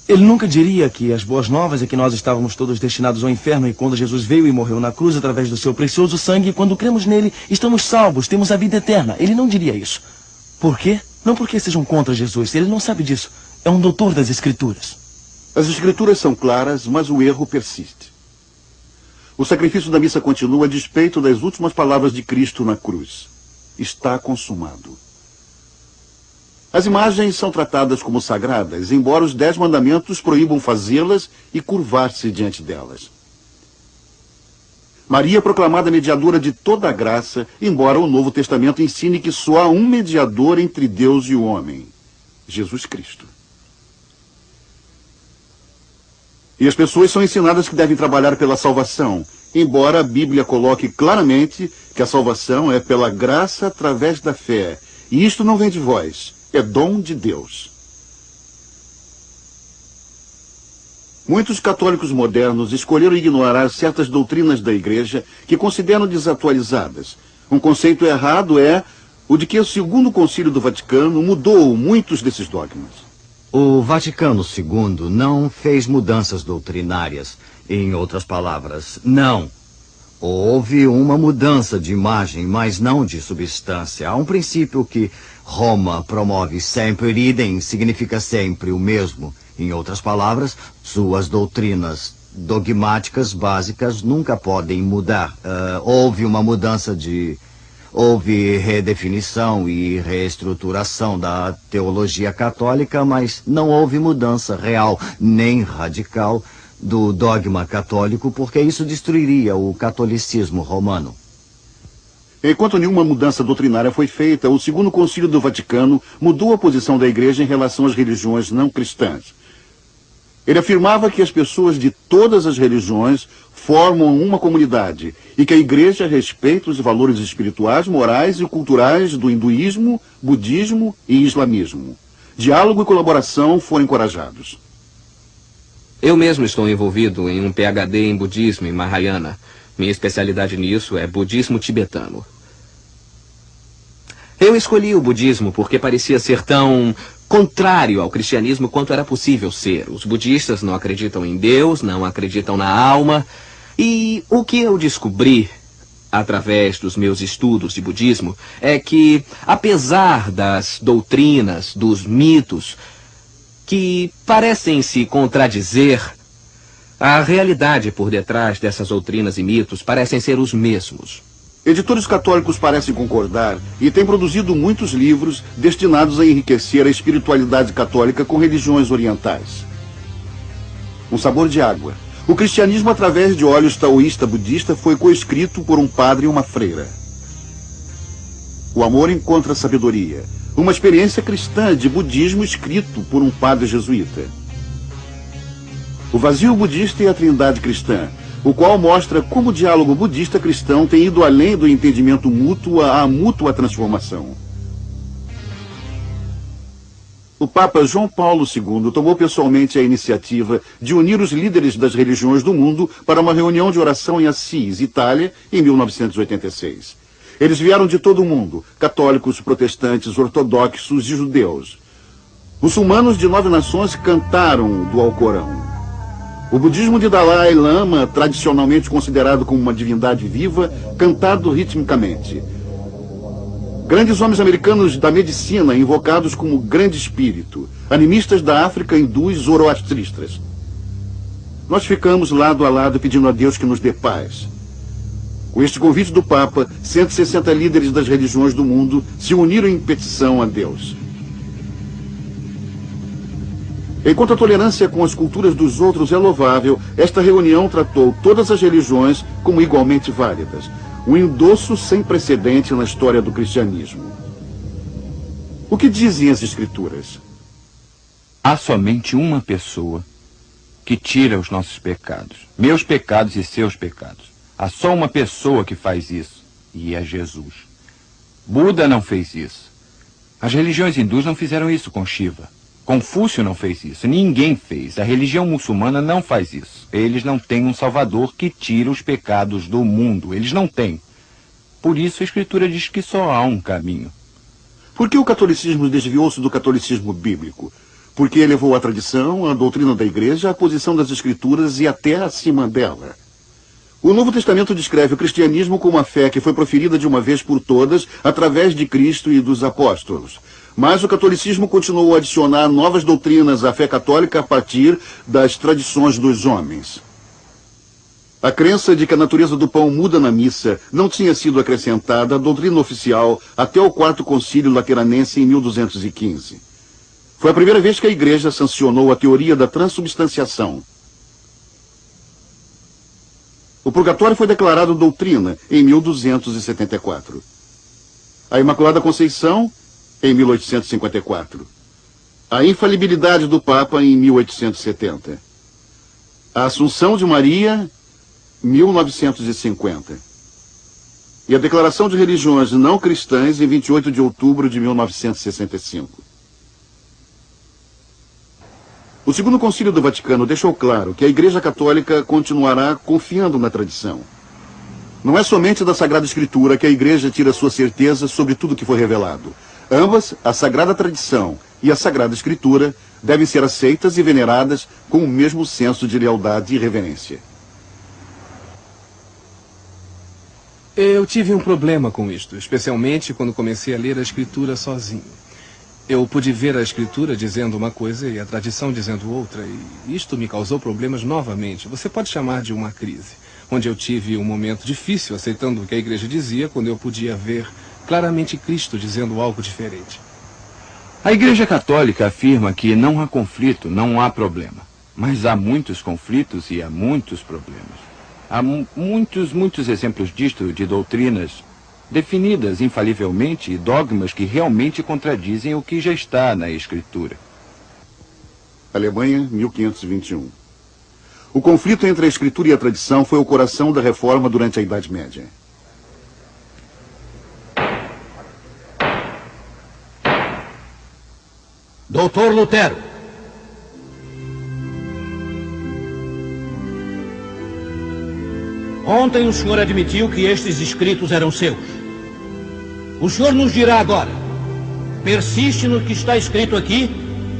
Ele nunca diria que as boas novas é que nós estávamos todos destinados ao inferno e quando Jesus veio e morreu na cruz através do seu precioso sangue, quando cremos nele, estamos salvos, temos a vida eterna. Ele não diria isso. Por quê? Não porque sejam contra Jesus. Ele não sabe disso. É um doutor das Escrituras. As Escrituras são claras, mas o erro persiste. O sacrifício da missa continua a despeito das últimas palavras de Cristo na cruz. Está consumado. As imagens são tratadas como sagradas, embora os 10 mandamentos proíbam fazê-las e curvar-se diante delas. Maria é proclamada mediadora de toda a graça, embora o Novo Testamento ensine que só há um mediador entre Deus e o homem, Jesus Cristo. E as pessoas são ensinadas que devem trabalhar pela salvação, embora a Bíblia coloque claramente que a salvação é pela graça através da fé. E isto não vem de vós, é dom de Deus. Muitos católicos modernos escolheram ignorar certas doutrinas da Igreja que consideram desatualizadas. Um conceito errado é o de que o Segundo Concílio do Vaticano mudou muitos desses dogmas. O Vaticano II não fez mudanças doutrinárias. Em outras palavras, não. Houve uma mudança de imagem, mas não de substância. Há um princípio que Roma promove sempre idem, significa sempre o mesmo. Em outras palavras, suas doutrinas dogmáticas básicas nunca podem mudar. Houve uma mudança Houve redefinição e reestruturação da teologia católica, mas não houve mudança real nem radical do dogma católico, porque isso destruiria o catolicismo romano. Enquanto nenhuma mudança doutrinária foi feita, o Segundo Concílio do Vaticano mudou a posição da Igreja em relação às religiões não cristãs. Ele afirmava que as pessoas de todas as religiões formam uma comunidade e que a Igreja respeita os valores espirituais, morais e culturais do hinduísmo, budismo e islamismo. Diálogo e colaboração foram encorajados. Eu mesmo estou envolvido em um PhD em budismo em Mahayana. Minha especialidade nisso é budismo tibetano. Eu escolhi o budismo porque parecia ser tão contrário ao cristianismo quanto era possível ser. Os budistas não acreditam em Deus, não acreditam na alma. E o que eu descobri, através dos meus estudos de budismo, é que, apesar das doutrinas, dos mitos, que parecem se contradizer, a realidade por detrás dessas doutrinas e mitos parecem ser os mesmos. Editores católicos parecem concordar e têm produzido muitos livros destinados a enriquecer a espiritualidade católica com religiões orientais. Um Sabor de Água. O cristianismo através de olhos taoísta-budista foi coescrito por um padre e uma freira. O Amor encontra a Sabedoria. Uma experiência cristã de budismo escrito por um padre jesuíta. O Vazio Budista e a Trindade Cristã, o qual mostra como o diálogo budista-cristão tem ido além do entendimento mútuo à mútua transformação. O Papa João Paulo II tomou pessoalmente a iniciativa de unir os líderes das religiões do mundo para uma reunião de oração em Assis, Itália, em 1986. Eles vieram de todo o mundo, católicos, protestantes, ortodoxos e judeus. Muçulmanos de 9 nações cantaram do Alcorão. O budismo de Dalai Lama, tradicionalmente considerado como uma divindade viva, cantado ritmicamente. Grandes homens americanos da medicina, invocados como grande espírito. Animistas da África, hindus, zoroastristas. Nós ficamos lado a lado pedindo a Deus que nos dê paz. Com este convite do Papa, 160 líderes das religiões do mundo se uniram em petição a Deus. Enquanto a tolerância com as culturas dos outros é louvável, esta reunião tratou todas as religiões como igualmente válidas. Um endosso sem precedente na história do cristianismo. O que dizem as Escrituras? Há somente uma pessoa que tira os nossos pecados, meus pecados e seus pecados. Há só uma pessoa que faz isso, e é Jesus. Buda não fez isso. As religiões hindus não fizeram isso com Shiva. Confúcio não fez isso. Ninguém fez. A religião muçulmana não faz isso. Eles não têm um salvador que tira os pecados do mundo. Eles não têm. Por isso a Escritura diz que só há um caminho. Por que o catolicismo desviou-se do catolicismo bíblico? Porque elevou a tradição, a doutrina da igreja, a posição das Escrituras e até acima dela. O Novo Testamento descreve o cristianismo como uma fé que foi proferida de uma vez por todas através de Cristo e dos apóstolos. Mas o catolicismo continuou a adicionar novas doutrinas à fé católica a partir das tradições dos homens. A crença de que a natureza do pão muda na missa não tinha sido acrescentada à doutrina oficial até o Quarto Concílio Lateranense em 1215. Foi a primeira vez que a Igreja sancionou a teoria da transubstanciação. O purgatório foi declarado doutrina em 1274. A Imaculada Conceição, em 1854. A infalibilidade do Papa, em 1870. A Assunção de Maria, 1950. E a Declaração de Religiões Não Cristãs, em 28 de outubro de 1965. O Segundo Concílio do Vaticano deixou claro que a Igreja Católica continuará confiando na tradição. Não é somente da Sagrada Escritura que a Igreja tira sua certeza sobre tudo que foi revelado. Ambas, a Sagrada Tradição e a Sagrada Escritura, devem ser aceitas e veneradas com o mesmo senso de lealdade e reverência. Eu tive um problema com isto, especialmente quando comecei a ler a Escritura sozinho. Eu pude ver a Escritura dizendo uma coisa e a tradição dizendo outra, e isto me causou problemas novamente. Você pode chamar de uma crise, onde eu tive um momento difícil aceitando o que a Igreja dizia, quando eu podia ver claramente Cristo dizendo algo diferente. A Igreja Católica afirma que não há conflito, não há problema. Mas há muitos conflitos e há muitos problemas. Há muitos exemplos disto, de doutrinas definidas infalivelmente e dogmas que realmente contradizem o que já está na Escritura. Alemanha, 1521. O conflito entre a Escritura e a tradição foi o coração da reforma durante a Idade Média. Doutor Lutero. Ontem o senhor admitiu que estes escritos eram seus. O senhor nos dirá agora, persiste no que está escrito aqui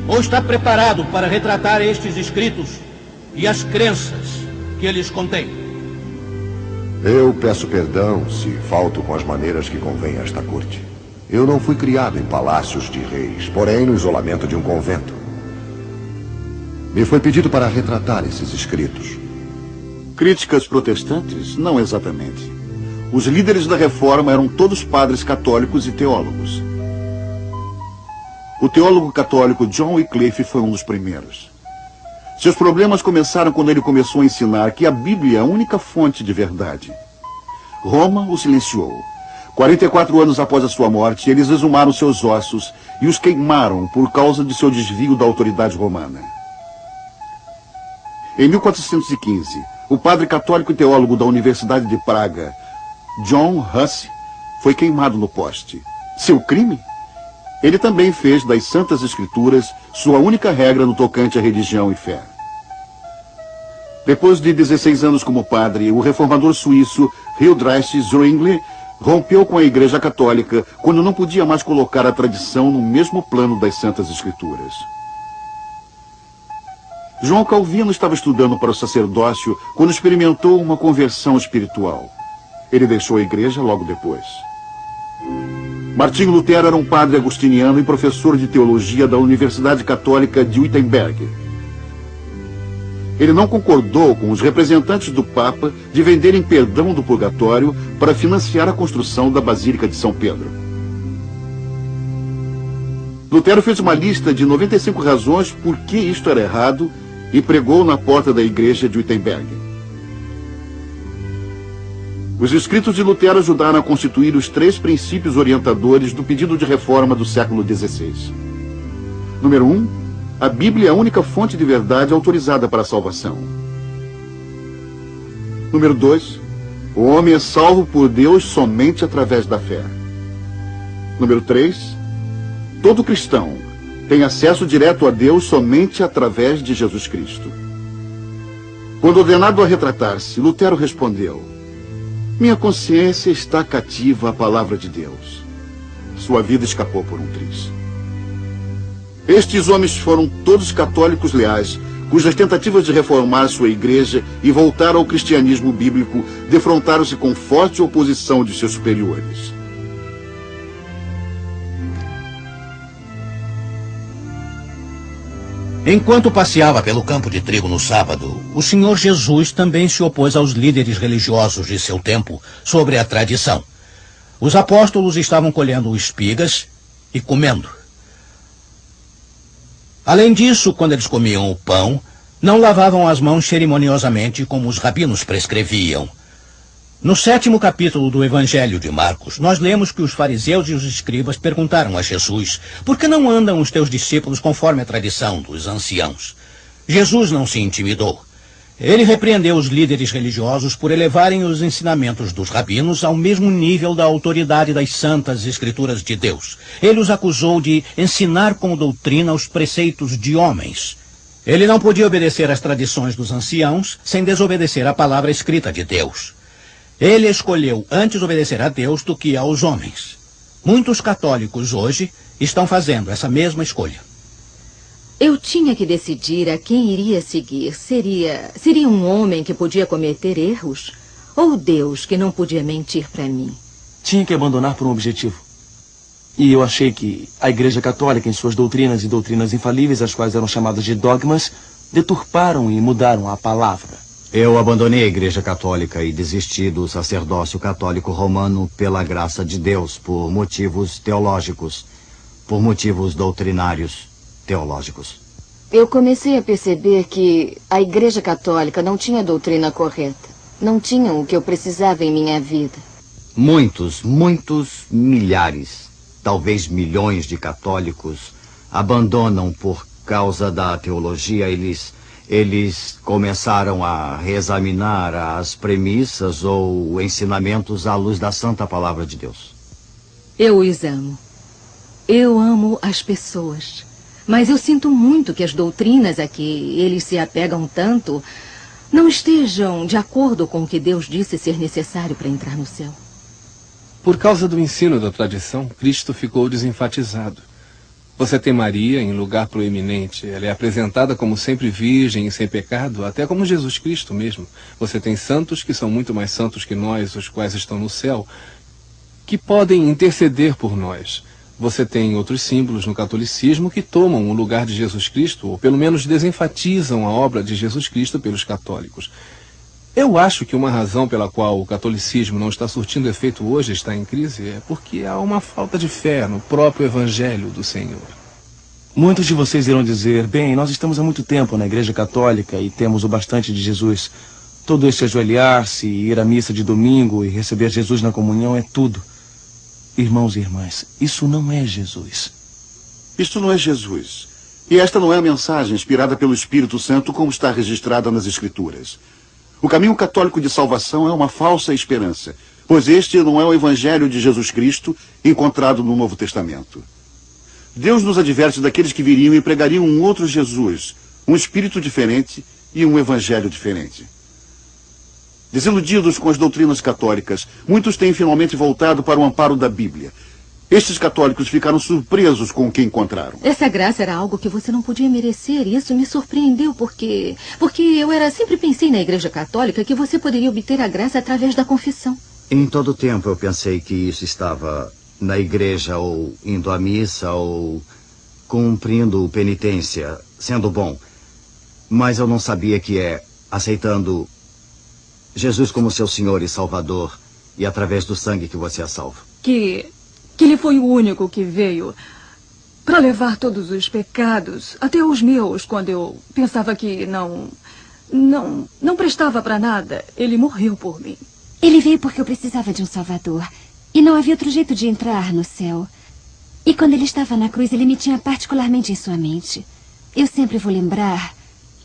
ou está preparado para retratar estes escritos e as crenças que eles contêm? Eu peço perdão se falto com as maneiras que convém a esta corte. Eu não fui criado em palácios de reis, porém no isolamento de um convento. Me foi pedido para retratar esses escritos. Críticas protestantes? Não exatamente. Os líderes da reforma eram todos padres católicos e teólogos. O teólogo católico John Wycliffe foi um dos primeiros. Seus problemas começaram quando ele começou a ensinar que a Bíblia é a única fonte de verdade. Roma o silenciou. 44 anos após a sua morte, eles exumaram seus ossos e os queimaram por causa de seu desvio da autoridade romana. Em 1415, o padre católico e teólogo da Universidade de Praga, John Huss, foi queimado no poste. Seu crime? Ele também fez das Santas Escrituras sua única regra no tocante à religião e fé. Depois de 16 anos como padre, o reformador suíço Hildreich Zwingli rompeu com a Igreja Católica quando não podia mais colocar a tradição no mesmo plano das Santas Escrituras. João Calvino estava estudando para o sacerdócio quando experimentou uma conversão espiritual. Ele deixou a igreja logo depois. Martinho Lutero era um padre agostiniano e professor de teologia da Universidade Católica de Wittenberg. Ele não concordou com os representantes do Papa de venderem perdão do purgatório para financiar a construção da Basílica de São Pedro. Lutero fez uma lista de 95 razões por que isto era errado e pregou na porta da igreja de Wittenberg. Os escritos de Lutero ajudaram a constituir os 3 princípios orientadores do pedido de reforma do século XVI. Número 1, A Bíblia é a única fonte de verdade autorizada para a salvação. Número 2. O homem é salvo por Deus somente através da fé. Número 3. Todo cristão tem acesso direto a Deus somente através de Jesus Cristo. Quando ordenado a retratar-se, Lutero respondeu: minha consciência está cativa à palavra de Deus. Sua vida escapou por um triz. Estes homens foram todos católicos leais, cujas tentativas de reformar sua igreja e voltar ao cristianismo bíblico defrontaram-se com forte oposição de seus superiores. Enquanto passeava pelo campo de trigo no sábado, o Senhor Jesus também se opôs aos líderes religiosos de seu tempo sobre a tradição. Os apóstolos estavam colhendo espigas e comendo. Além disso, quando eles comiam o pão, não lavavam as mãos cerimoniosamente como os rabinos prescreviam. No 7º capítulo do Evangelho de Marcos, nós lemos que os fariseus e os escribas perguntaram a Jesus: por que não andam os teus discípulos conforme a tradição dos anciãos? Jesus não se intimidou. Ele repreendeu os líderes religiosos por elevarem os ensinamentos dos rabinos ao mesmo nível da autoridade das santas escrituras de Deus. Ele os acusou de ensinar como doutrina os preceitos de homens. Ele não podia obedecer às tradições dos anciãos sem desobedecer à palavra escrita de Deus. Ele escolheu antes obedecer a Deus do que aos homens. Muitos católicos hoje estão fazendo essa mesma escolha. Eu tinha que decidir a quem iria seguir. Seria um homem que podia cometer erros? Ou Deus que não podia mentir para mim? Tinha que abandonar por um objetivo. E eu achei que a Igreja Católica, em suas doutrinas e doutrinas infalíveis, as quais eram chamadas de dogmas, deturparam e mudaram a palavra. Eu abandonei a Igreja Católica e desisti do sacerdócio católico romano pela graça de Deus, por motivos teológicos, por motivos doutrinários teológicos. Eu comecei a perceber que a Igreja Católica não tinha a doutrina correta. Não tinha o que eu precisava em minha vida. Muitos milhares, talvez milhões de católicos abandonam por causa da teologia. Eles começaram a reexaminar as premissas ou ensinamentos à luz da santa palavra de Deus. Eu os amo. Eu amo as pessoas. Mas eu sinto muito que as doutrinas a que eles se apegam tanto não estejam de acordo com o que Deus disse ser necessário para entrar no céu. Por causa do ensino da tradição, Cristo ficou desenfatizado. Você tem Maria em lugar proeminente. Ela é apresentada como sempre virgem e sem pecado, até como Jesus Cristo mesmo. Você tem santos que são muito mais santos que nós, os quais estão no céu, que podem interceder por nós. Você tem outros símbolos no catolicismo que tomam o lugar de Jesus Cristo, ou pelo menos desenfatizam a obra de Jesus Cristo pelos católicos. Eu acho que uma razão pela qual o catolicismo não está surtindo efeito hoje, está em crise, é porque há uma falta de fé no próprio Evangelho do Senhor. Muitos de vocês irão dizer: bem, nós estamos há muito tempo na Igreja Católica e temos o bastante de Jesus. Todo esse ajoelhar-se, ir à missa de domingo e receber Jesus na comunhão é tudo. Irmãos e irmãs, isso não é Jesus. Isto não é Jesus. E esta não é a mensagem inspirada pelo Espírito Santo como está registrada nas Escrituras. O caminho católico de salvação é uma falsa esperança, pois este não é o Evangelho de Jesus Cristo encontrado no Novo Testamento. Deus nos adverte daqueles que viriam e pregariam um outro Jesus, um espírito diferente e um Evangelho diferente. Desiludidos com as doutrinas católicas, muitos têm finalmente voltado para o amparo da Bíblia. Estes católicos ficaram surpresos com o que encontraram. Essa graça era algo que você não podia merecer, e isso me surpreendeu, porque sempre pensei na Igreja Católica que você poderia obter a graça através da confissão. Em todo tempo eu pensei que isso estava na igreja, ou indo à missa, ou cumprindo penitência, sendo bom. Mas eu não sabia que é aceitando Jesus como seu Senhor e Salvador, e através do sangue que você é salvo. Que ele foi o único que veio para levar todos os pecados, até os meus, quando eu pensava que não prestava para nada. Ele morreu por mim. Ele veio porque eu precisava de um salvador. E não havia outro jeito de entrar no céu. E quando ele estava na cruz, ele me tinha particularmente em sua mente. eu sempre vou lembrar,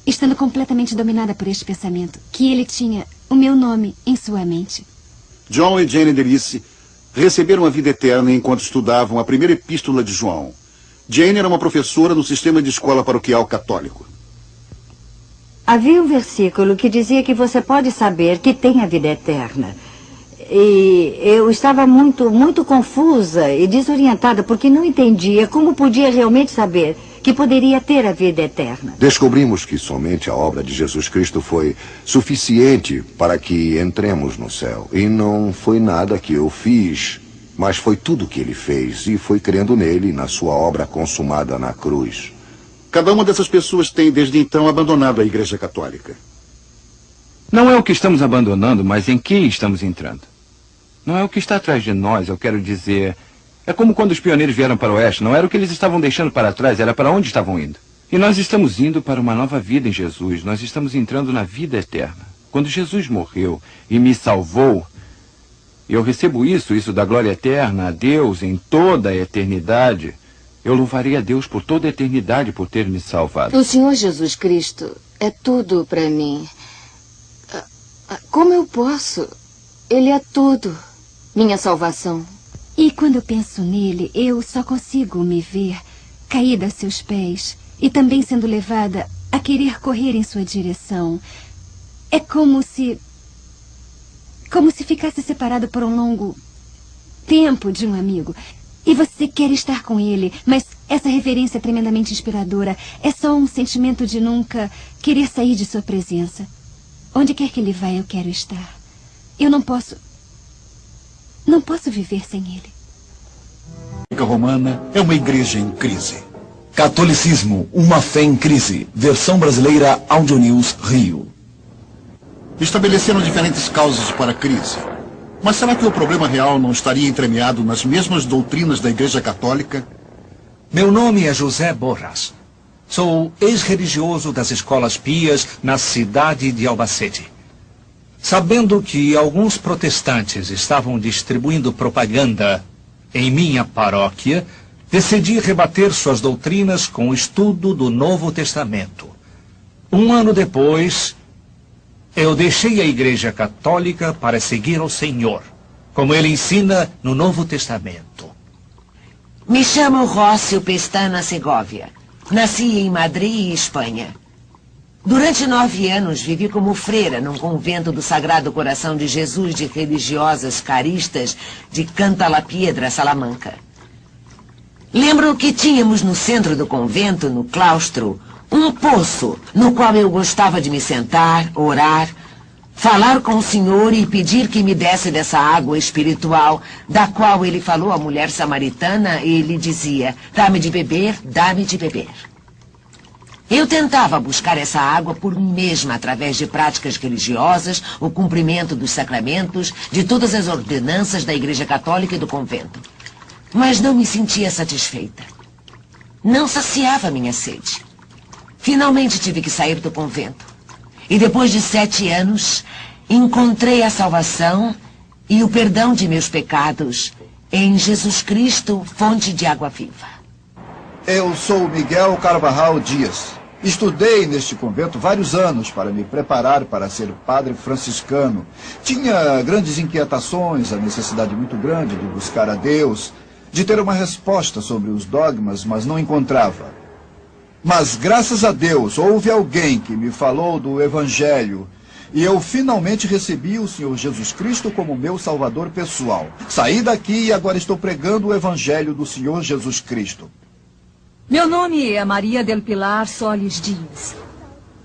estando completamente dominada por este pensamento, que ele tinha o meu nome em sua mente. John e Jane Delice receberam a vida eterna enquanto estudavam a primeira epístola de João. Jane era uma professora no sistema de escola paroquial católico. Havia um versículo que dizia que você pode saber que tem a vida eterna. E eu estava muito confusa e desorientada porque não entendia como podia realmente saber que poderia ter a vida eterna. Descobrimos que somente a obra de Jesus Cristo foi suficiente para que entremos no céu. E não foi nada que eu fiz, mas foi tudo que ele fez. E foi crendo nele, na sua obra consumada na cruz. Cada uma dessas pessoas tem, desde então, abandonado a Igreja Católica. Não é o que estamos abandonando, mas em que estamos entrando. Não é o que está atrás de nós, eu quero dizer... É como quando os pioneiros vieram para o oeste. Não era o que eles estavam deixando para trás, era para onde estavam indo. E nós estamos indo para uma nova vida em Jesus. Nós estamos entrando na vida eterna. Quando Jesus morreu e me salvou, eu recebo isso da glória eterna a Deus em toda a eternidade. Eu louvarei a Deus por toda a eternidade por ter me salvado. O Senhor Jesus Cristo é tudo para mim. Como eu posso? Ele é tudo. Minha salvação. E quando eu penso nele, eu só consigo me ver caída a seus pés e também sendo levada a querer correr em sua direção. É como se ficasse separado por um longo tempo de um amigo. E você quer estar com ele, mas essa reverência é tremendamente inspiradora. É só um sentimento de nunca querer sair de sua presença. Onde quer que ele vá, eu quero estar. Eu não posso viver sem ele. A Romana é uma igreja em crise. Catolicismo, uma fé em crise. Versão brasileira, Audio News, Rio. Estabeleceram diferentes causas para a crise. Mas será que o problema real não estaria entremeado nas mesmas doutrinas da Igreja Católica? Meu nome é José Borras. Sou ex-religioso das escolas pias na cidade de Albacete. Sabendo que alguns protestantes estavam distribuindo propaganda em minha paróquia, decidi rebater suas doutrinas com o estudo do Novo Testamento. Um ano depois, eu deixei a Igreja Católica para seguir ao Senhor, como ele ensina no Novo Testamento. Me chamo Rócio Pestana Segovia. Nasci em Madrid, Espanha. Durante 9 anos vivi como freira num convento do Sagrado Coração de Jesus de religiosas caristas de Cantalapiedra, Salamanca. Lembro que tínhamos no centro do convento, no claustro, um poço no qual eu gostava de me sentar, orar, falar com o Senhor e pedir que me desse dessa água espiritual, da qual ele falou à mulher samaritana e lhe dizia: dá-me de beber, dá-me de beber. Eu tentava buscar essa água por mim mesma, através de práticas religiosas, o cumprimento dos sacramentos, de todas as ordenanças da Igreja Católica e do convento. Mas não me sentia satisfeita. Não saciava minha sede. Finalmente tive que sair do convento. E depois de 7 anos, encontrei a salvação e o perdão de meus pecados em Jesus Cristo, fonte de água viva. Eu sou Miguel Carvajal Dias. Estudei neste convento vários anos para me preparar para ser padre franciscano. Tinha grandes inquietações, a necessidade muito grande de buscar a Deus, de ter uma resposta sobre os dogmas, mas não encontrava. Mas, graças a Deus, houve alguém que me falou do Evangelho e eu finalmente recebi o Senhor Jesus Cristo como meu salvador pessoal. Saí daqui e agora estou pregando o Evangelho do Senhor Jesus Cristo. Meu nome é Maria del Pilar Solis Dias.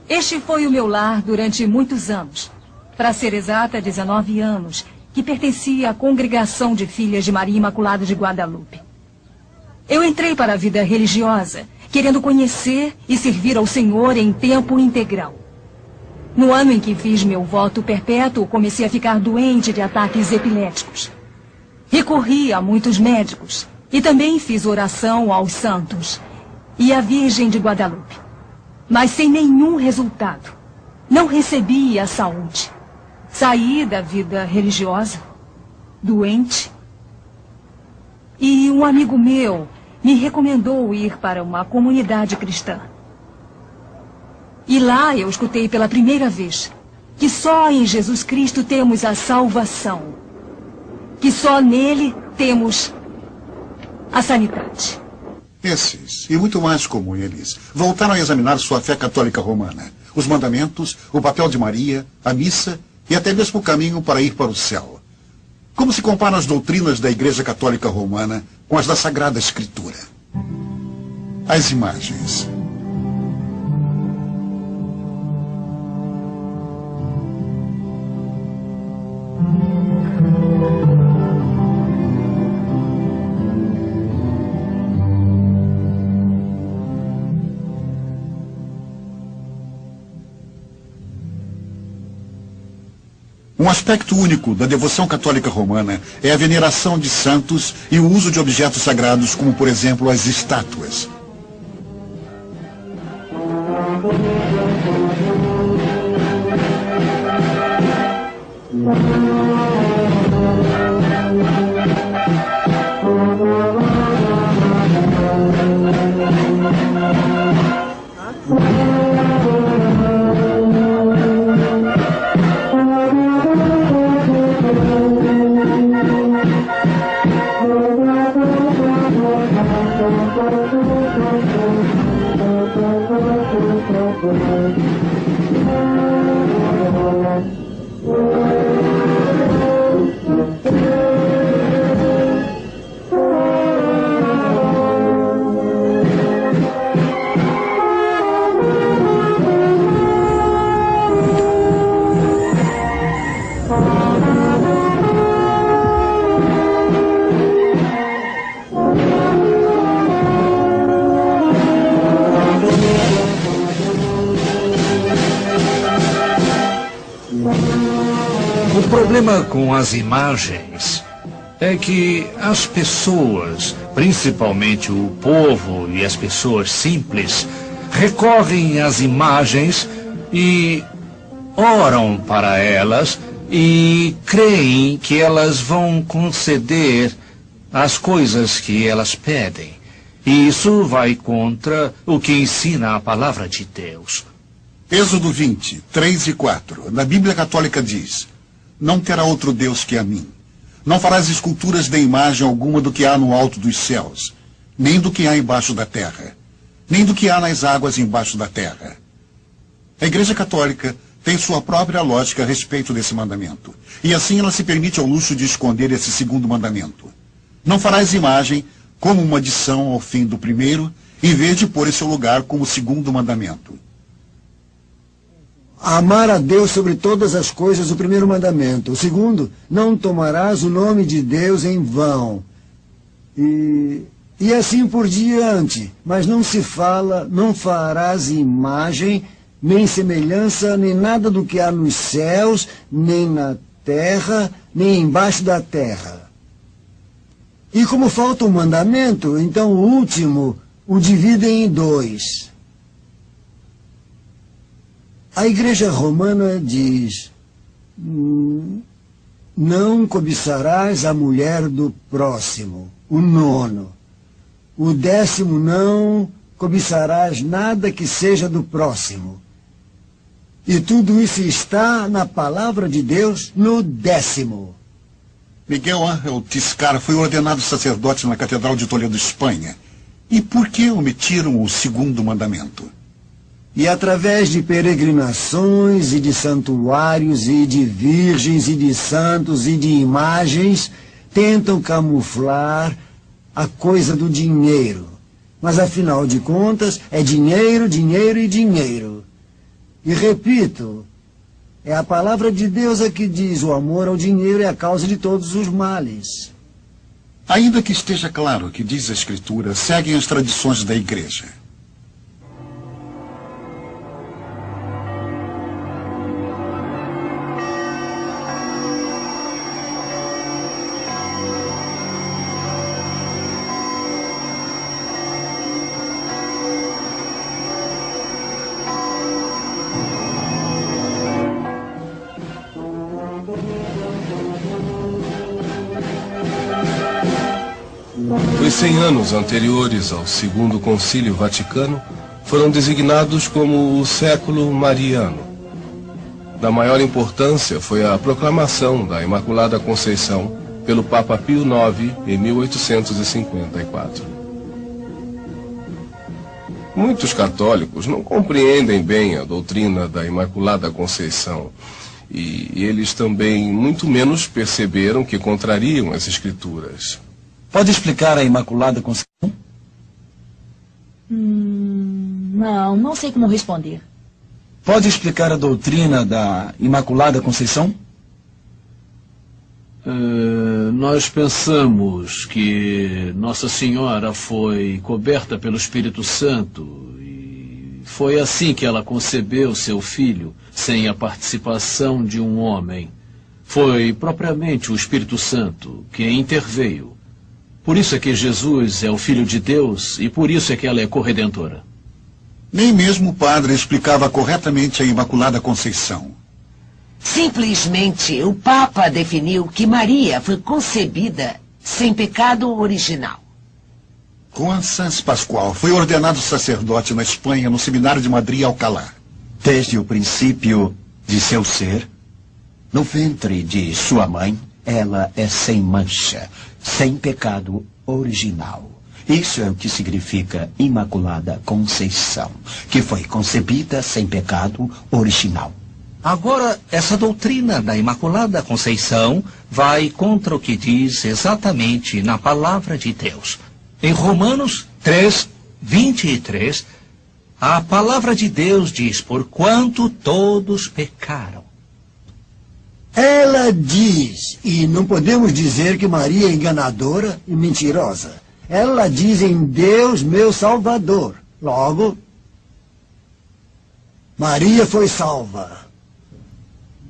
Este foi o meu lar durante muitos anos. Para ser exata, 19 anos, que pertencia à congregação de filhas de Maria Imaculada de Guadalupe. Eu entrei para a vida religiosa, querendo conhecer e servir ao Senhor em tempo integral. No ano em que fiz meu voto perpétuo, comecei a ficar doente de ataques epiléticos. Recorri a muitos médicos e também fiz oração aos santos e à Virgem de Guadalupe, mas sem nenhum resultado. Não recebi a saúde. Saí da vida religiosa, doente, e um amigo meu me recomendou ir para uma comunidade cristã. E lá eu escutei pela primeira vez que só em Jesus Cristo temos a salvação. Que só nele temos a sanidade. Esses, e muito mais como eles, voltaram a examinar sua fé católica romana, os mandamentos, o papel de Maria, a missa e até mesmo o caminho para ir para o céu. Como se comparam as doutrinas da Igreja Católica Romana com as da Sagrada Escritura? As imagens. Um aspecto único da devoção católica romana é a veneração de santos e o uso de objetos sagrados, como, por exemplo, as estátuas. O problema com as imagens é que as pessoas, principalmente o povo e as pessoas simples, recorrem às imagens e oram para elas e creem que elas vão conceder as coisas que elas pedem. E isso vai contra o que ensina a palavra de Deus. Êxodo 20, 3 e 4. Na Bíblia Católica diz: não terá outro Deus que a mim. Não farás esculturas de imagem alguma do que há no alto dos céus, nem do que há embaixo da terra, nem do que há nas águas embaixo da terra. A Igreja Católica tem sua própria lógica a respeito desse mandamento, e assim ela se permite ao luxo de esconder esse segundo mandamento. Não farás imagem como uma adição ao fim do primeiro, em vez de pôr em seu lugar como segundo mandamento. Amar a Deus sobre todas as coisas, o primeiro mandamento. O segundo, não tomarás o nome de Deus em vão. E assim por diante. Mas não se fala, não farás imagem, nem semelhança, nem nada do que há nos céus, nem na terra, nem embaixo da terra. E como falta um mandamento, então o último o dividem em dois. A Igreja Romana diz: não cobiçarás a mulher do próximo, o 9. O 10º, não cobiçarás nada que seja do próximo. E tudo isso está na palavra de Deus no 10º. Miguel Ángel Tiscar foi ordenado sacerdote na Catedral de Toledo, Espanha. E por que omitiram o segundo mandamento? E através de peregrinações e de santuários e de virgens e de santos e de imagens, tentam camuflar a coisa do dinheiro. Mas afinal de contas, é dinheiro, dinheiro e dinheiro. E repito, é a palavra de Deus a que diz: o amor ao dinheiro é a causa de todos os males. Ainda que esteja claro o que diz a Escritura, seguem as tradições da Igreja. Os 100 anos anteriores ao Segundo Concílio Vaticano foram designados como o século mariano. Da maior importância foi a proclamação da Imaculada Conceição pelo Papa Pio IX em 1854. Muitos católicos não compreendem bem a doutrina da Imaculada Conceição e eles também muito menos perceberam que contrariam as Escrituras. Pode explicar a Imaculada Conceição? Não sei como responder. Pode explicar a doutrina da Imaculada Conceição? Nós pensamos que Nossa Senhora foi coberta pelo Espírito Santo e foi assim que ela concebeu seu filho, sem a participação de um homem. Foi propriamente o Espírito Santo que interveio. Por isso é que Jesus é o Filho de Deus e por isso é que ela é corredentora. Nem mesmo o padre explicava corretamente a Imaculada Conceição. Simplesmente, o Papa definiu que Maria foi concebida sem pecado original. Juan Sanz Pascual foi ordenado sacerdote na Espanha, no Seminário de Madrid, Alcalá. Desde o princípio de seu ser, no ventre de sua mãe, ela é sem mancha, sem pecado original. Isso é o que significa Imaculada Conceição, que foi concebida sem pecado original. Agora, essa doutrina da Imaculada Conceição vai contra o que diz exatamente na Palavra de Deus. Em Romanos 3:23, a Palavra de Deus diz: porquanto todos pecaram. Ela diz, e não podemos dizer que Maria é enganadora e mentirosa. Ela diz em Deus, meu Salvador. Logo, Maria foi salva.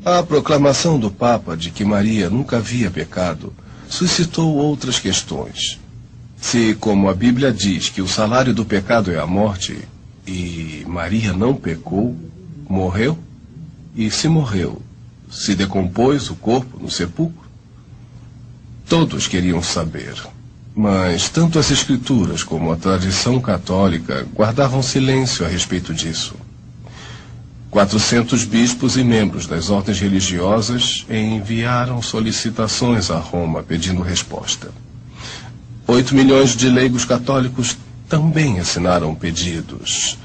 A proclamação do Papa de que Maria nunca havia pecado suscitou outras questões. Se, como a Bíblia diz que o salário do pecado é a morte, e Maria não pecou, morreu? E se morreu, se decompôs o corpo no sepulcro? Todos queriam saber. Mas tanto as Escrituras como a tradição católica guardavam silêncio a respeito disso. 400 bispos e membros das ordens religiosas enviaram solicitações a Roma pedindo resposta. 8 milhões de leigos católicos também assinaram pedidos.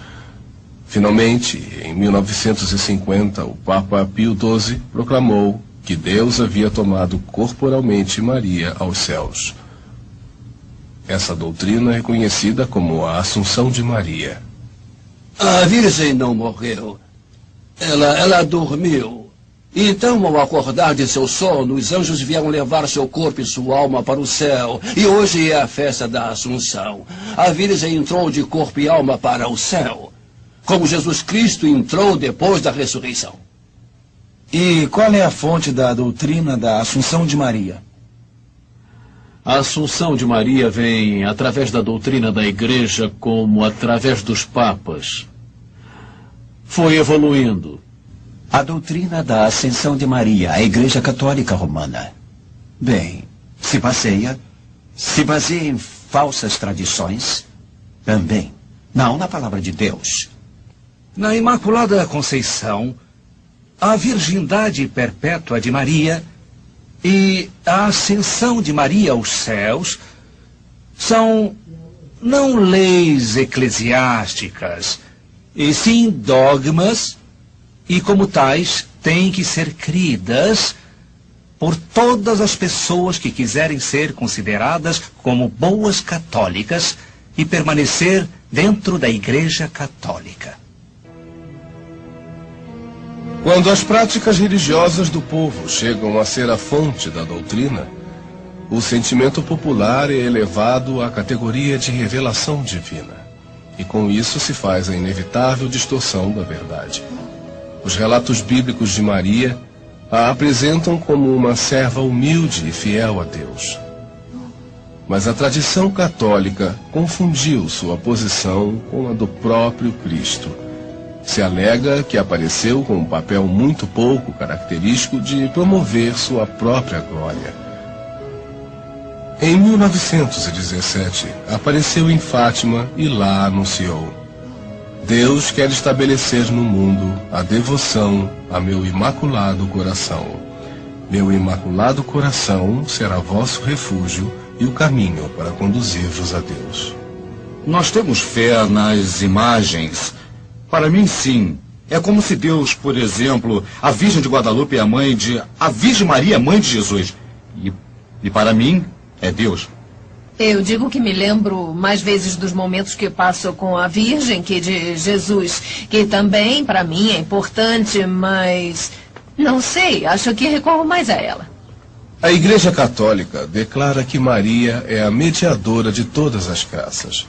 Finalmente, em 1950, o Papa Pio XII proclamou que Deus havia tomado corporalmente Maria aos céus. Essa doutrina é conhecida como a Assunção de Maria. A Virgem não morreu. Ela dormiu. Então, ao acordar de seu sono, os anjos vieram levar seu corpo e sua alma para o céu. E hoje é a festa da Assunção. A Virgem entrou de corpo e alma para o céu, como Jesus Cristo entrou depois da ressurreição. E qual é a fonte da doutrina da Assunção de Maria? A Assunção de Maria vem através da doutrina da Igreja como através dos papas. Foi evoluindo. A doutrina da Ascensão de Maria, a Igreja Católica Romana. Bem, se baseia em falsas tradições? Também. Não na Palavra de Deus. Na Imaculada Conceição, a virgindade perpétua de Maria e a ascensão de Maria aos céus são não leis eclesiásticas, e sim dogmas, e como tais têm que ser cridas por todas as pessoas que quiserem ser consideradas como boas católicas e permanecer dentro da Igreja Católica. Quando as práticas religiosas do povo chegam a ser a fonte da doutrina, o sentimento popular é elevado à categoria de revelação divina. E com isso se faz a inevitável distorção da verdade. Os relatos bíblicos de Maria a apresentam como uma serva humilde e fiel a Deus. Mas a tradição católica confundiu sua posição com a do próprio Cristo. Se alega que apareceu com um papel muito pouco característico de promover sua própria glória. Em 1917, apareceu em Fátima e lá anunciou: Deus quer estabelecer no mundo a devoção a meu imaculado coração. Meu imaculado coração será vosso refúgio e o caminho para conduzir-vos a Deus. Nós temos fé nas imagens. Para mim, sim. É como se Deus, por exemplo, a Virgem de Guadalupe é a mãe de... A Virgem Maria é mãe de Jesus. E para mim, é Deus. Eu digo que me lembro mais vezes dos momentos que passo com a Virgem que de Jesus, que também, para mim, é importante, mas... Não sei, acho que recorro mais a ela. A Igreja Católica declara que Maria é a mediadora de todas as graças.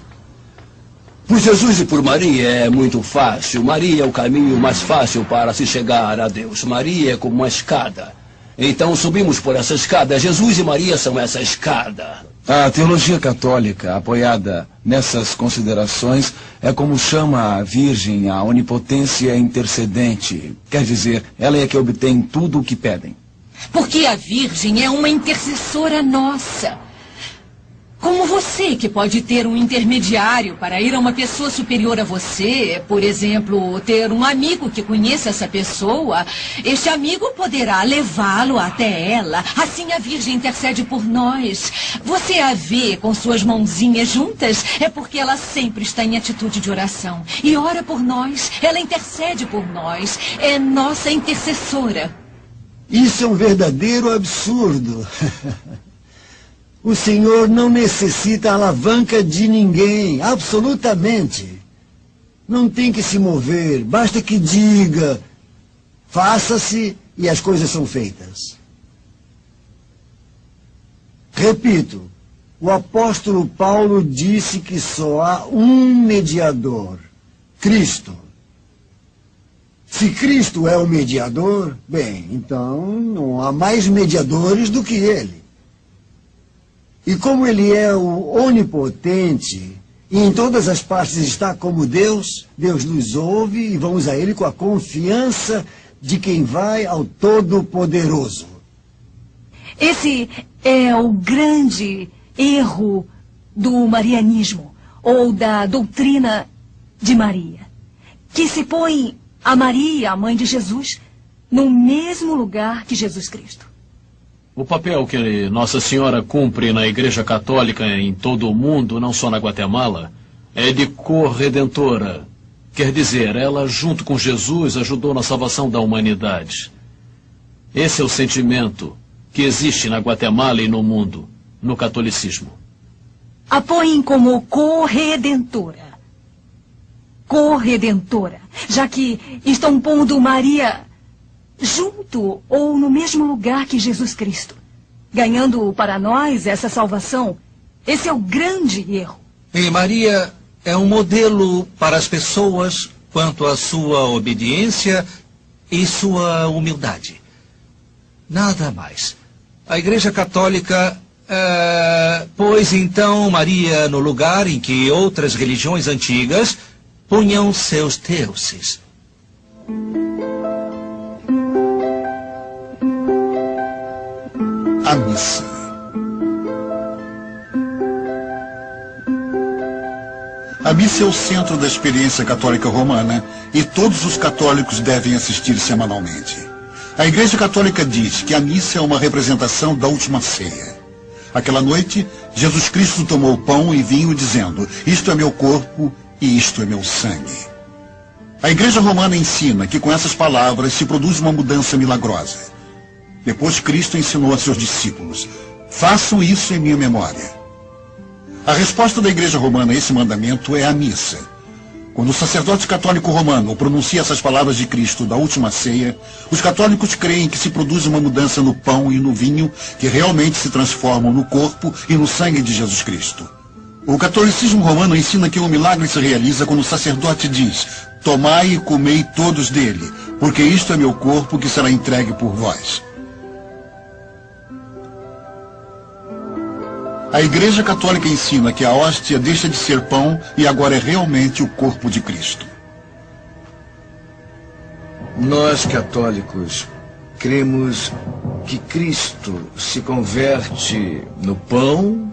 Por Jesus e por Maria é muito fácil. Maria é o caminho mais fácil para se chegar a Deus. Maria é como uma escada. Então subimos por essa escada. Jesus e Maria são essa escada. A teologia católica, apoiada nessas considerações, é como chama a Virgem a onipotência intercedente. Quer dizer, ela é que obtém tudo o que pedem. Porque a Virgem é uma intercessora nossa. Como você, que pode ter um intermediário para ir a uma pessoa superior a você, por exemplo, ter um amigo que conheça essa pessoa, este amigo poderá levá-lo até ela. Assim a Virgem intercede por nós. Você a vê com suas mãozinhas juntas, é porque ela sempre está em atitude de oração. E ora por nós, ela intercede por nós, é nossa intercessora. Isso é um verdadeiro absurdo. O Senhor não necessita alavanca de ninguém, absolutamente. Não tem que se mover, basta que diga, faça-se e as coisas são feitas. Repito, o apóstolo Paulo disse que só há um mediador, Cristo. Se Cristo é o mediador, bem, então não há mais mediadores do que ele. E como ele é o onipotente, e em todas as partes está como Deus, Deus nos ouve e vamos a ele com a confiança de quem vai ao Todo-Poderoso. Esse é o grande erro do marianismo, ou da doutrina de Maria, que se põe a Maria, a mãe de Jesus, no mesmo lugar que Jesus Cristo. O papel que Nossa Senhora cumpre na Igreja Católica em todo o mundo, não só na Guatemala, é de corredentora. Quer dizer, ela, junto com Jesus, ajudou na salvação da humanidade. Esse é o sentimento que existe na Guatemala e no mundo, no catolicismo. A põem como corredentora. Corredentora, já que estão pondo Maria junto ou no mesmo lugar que Jesus Cristo, ganhando para nós essa salvação. Esse é o grande erro. E Maria é um modelo para as pessoas quanto à sua obediência e sua humildade. Nada mais. A Igreja Católica pôs então Maria no lugar em que outras religiões antigas punham seus deuses. A missa. A missa é o centro da experiência católica romana e todos os católicos devem assistir semanalmente. A Igreja Católica diz que a missa é uma representação da última ceia. Aquela noite, Jesus Cristo tomou pão e vinho dizendo, isto é meu corpo e isto é meu sangue. A Igreja Romana ensina que com essas palavras se produz uma mudança milagrosa. Depois Cristo ensinou a seus discípulos, façam isso em minha memória. A resposta da Igreja Romana a esse mandamento é a missa. Quando o sacerdote católico romano pronuncia essas palavras de Cristo da última ceia, os católicos creem que se produz uma mudança no pão e no vinho que realmente se transformam no corpo e no sangue de Jesus Cristo. O catolicismo romano ensina que o milagre se realiza quando o sacerdote diz, tomai e comei todos dele, porque isto é meu corpo que será entregue por vós. A Igreja Católica ensina que a hóstia deixa de ser pão e agora é realmente o corpo de Cristo. Nós, católicos, cremos que Cristo se converte no pão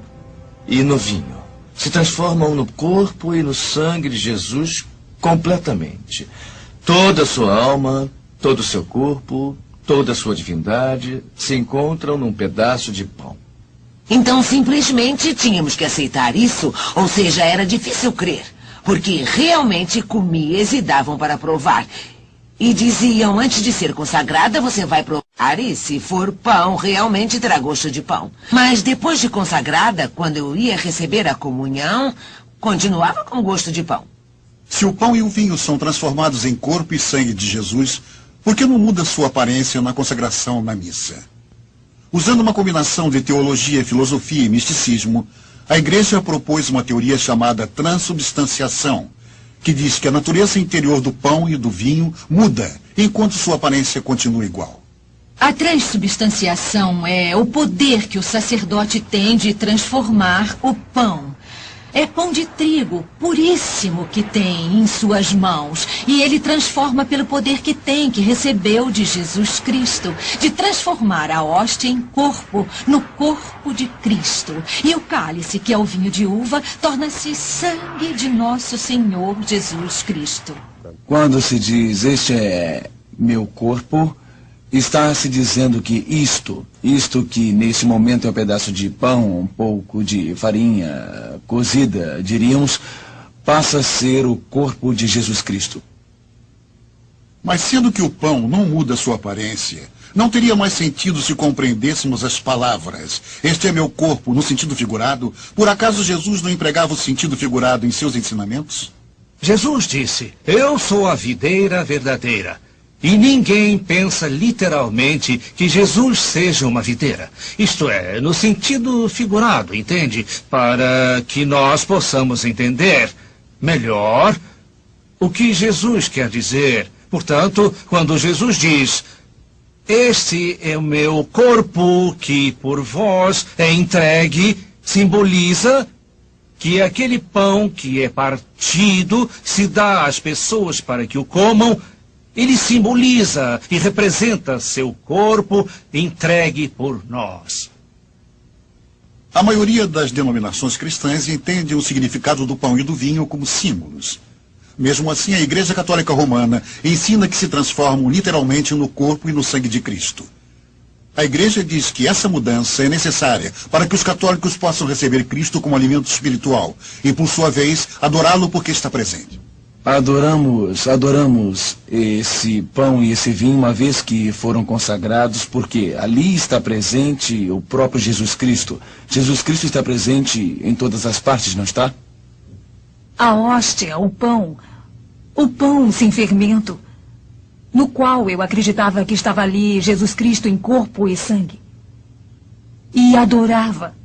e no vinho. Se transformam no corpo e no sangue de Jesus Completamente. Toda a sua alma, todo o seu corpo, toda a sua divindade se encontram num pedaço de pão. Então simplesmente tínhamos que aceitar isso, ou seja, era difícil crer, porque realmente comias e davam para provar. E diziam, antes de ser consagrada, você vai provar e se for pão, realmente terá gosto de pão. Mas depois de consagrada, quando eu ia receber a comunhão, continuava com gosto de pão. Se o pão e o vinho são transformados em corpo e sangue de Jesus, por que não muda sua aparência na consagração na missa? Usando uma combinação de teologia, filosofia e misticismo, a Igreja propôs uma teoria chamada transubstanciação, que diz que a natureza interior do pão e do vinho muda, enquanto sua aparência continua igual. A transubstanciação é o poder que o sacerdote tem de transformar o pão. É pão de trigo puríssimo que tem em suas mãos. E ele transforma pelo poder que tem, que recebeu de Jesus Cristo, de transformar a hóstia em corpo, no corpo de Cristo. E o cálice, que é o vinho de uva, torna-se sangue de nosso Senhor Jesus Cristo. Quando se diz, este é meu corpo, está se dizendo que isto que nesse momento é um pedaço de pão, um pouco de farinha cozida, diríamos, passa a ser o corpo de Jesus Cristo. Mas sendo que o pão não muda sua aparência, não teria mais sentido se compreendêssemos as palavras, este é meu corpo, no sentido figurado? Por acaso Jesus não empregava o sentido figurado em seus ensinamentos? Jesus disse, eu sou a videira verdadeira. E ninguém pensa literalmente que Jesus seja uma videira. Isto é, no sentido figurado, entende? Para que nós possamos entender melhor o que Jesus quer dizer. Portanto, quando Jesus diz, este é o meu corpo que por vós é entregue, simboliza que aquele pão que é partido se dá às pessoas para que o comam. Ele simboliza e representa seu corpo entregue por nós. A maioria das denominações cristãs entende o significado do pão e do vinho como símbolos. Mesmo assim, a Igreja Católica Romana ensina que se transformam literalmente no corpo e no sangue de Cristo. A Igreja diz que essa mudança é necessária para que os católicos possam receber Cristo como alimento espiritual e, por sua vez, adorá-lo porque está presente. Adoramos esse pão e esse vinho uma vez que foram consagrados, porque ali está presente o próprio Jesus Cristo. Jesus Cristo está presente em todas as partes, não está? A hóstia, o pão sem fermento, no qual eu acreditava que estava ali Jesus Cristo em corpo e sangue. E adorava,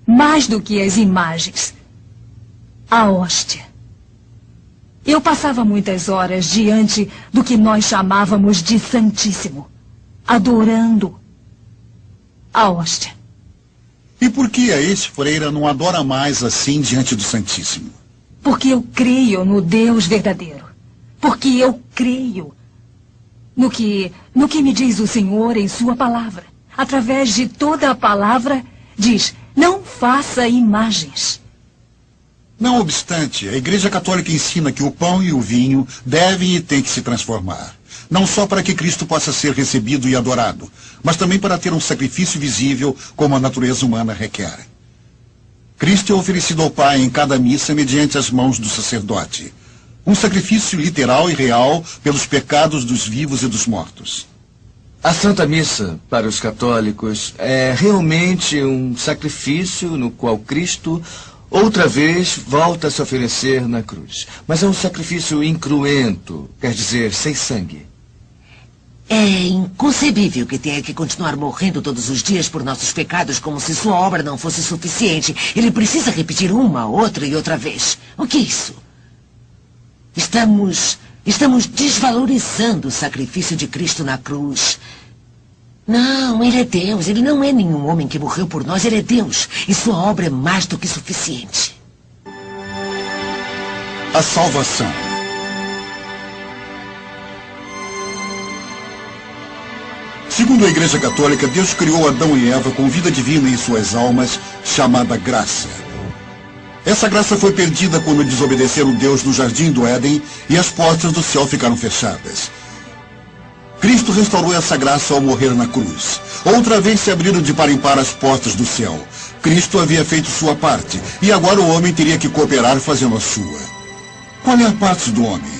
mais do que as imagens, a hóstia. Eu passava muitas horas diante do que nós chamávamos de Santíssimo, adorando a hóstia. E por que a ex-freira não adora mais assim diante do Santíssimo? Porque eu creio no Deus verdadeiro. Porque eu creio no que me diz o Senhor em sua palavra. Através de toda a palavra, diz, não faça imagens. Não obstante, a Igreja Católica ensina que o pão e o vinho devem e têm que se transformar. Não só para que Cristo possa ser recebido e adorado, mas também para ter um sacrifício visível como a natureza humana requer. Cristo é oferecido ao Pai em cada missa mediante as mãos do sacerdote. Um sacrifício literal e real pelos pecados dos vivos e dos mortos. A Santa Missa, para os católicos, é realmente um sacrifício no qual Cristo outra vez volta a se oferecer na cruz. Mas é um sacrifício incruento, quer dizer, sem sangue. É inconcebível que tenha que continuar morrendo todos os dias por nossos pecados como se sua obra não fosse suficiente. Ele precisa repetir uma, outra e outra vez. O que é isso? Estamos desvalorizando o sacrifício de Cristo na cruz. Não, ele é Deus. Ele não é nenhum homem que morreu por nós. Ele é Deus. E sua obra é mais do que suficiente. A salvação. Segundo a Igreja Católica, Deus criou Adão e Eva com vida divina em suas almas, chamada graça. Essa graça foi perdida quando desobedeceram Deus no jardim do Éden e as portas do céu ficaram fechadas. Cristo restaurou essa graça ao morrer na cruz. Outra vez se abriram de par em par as portas do céu. Cristo havia feito sua parte, e agora o homem teria que cooperar fazendo a sua. Qual é a parte do homem?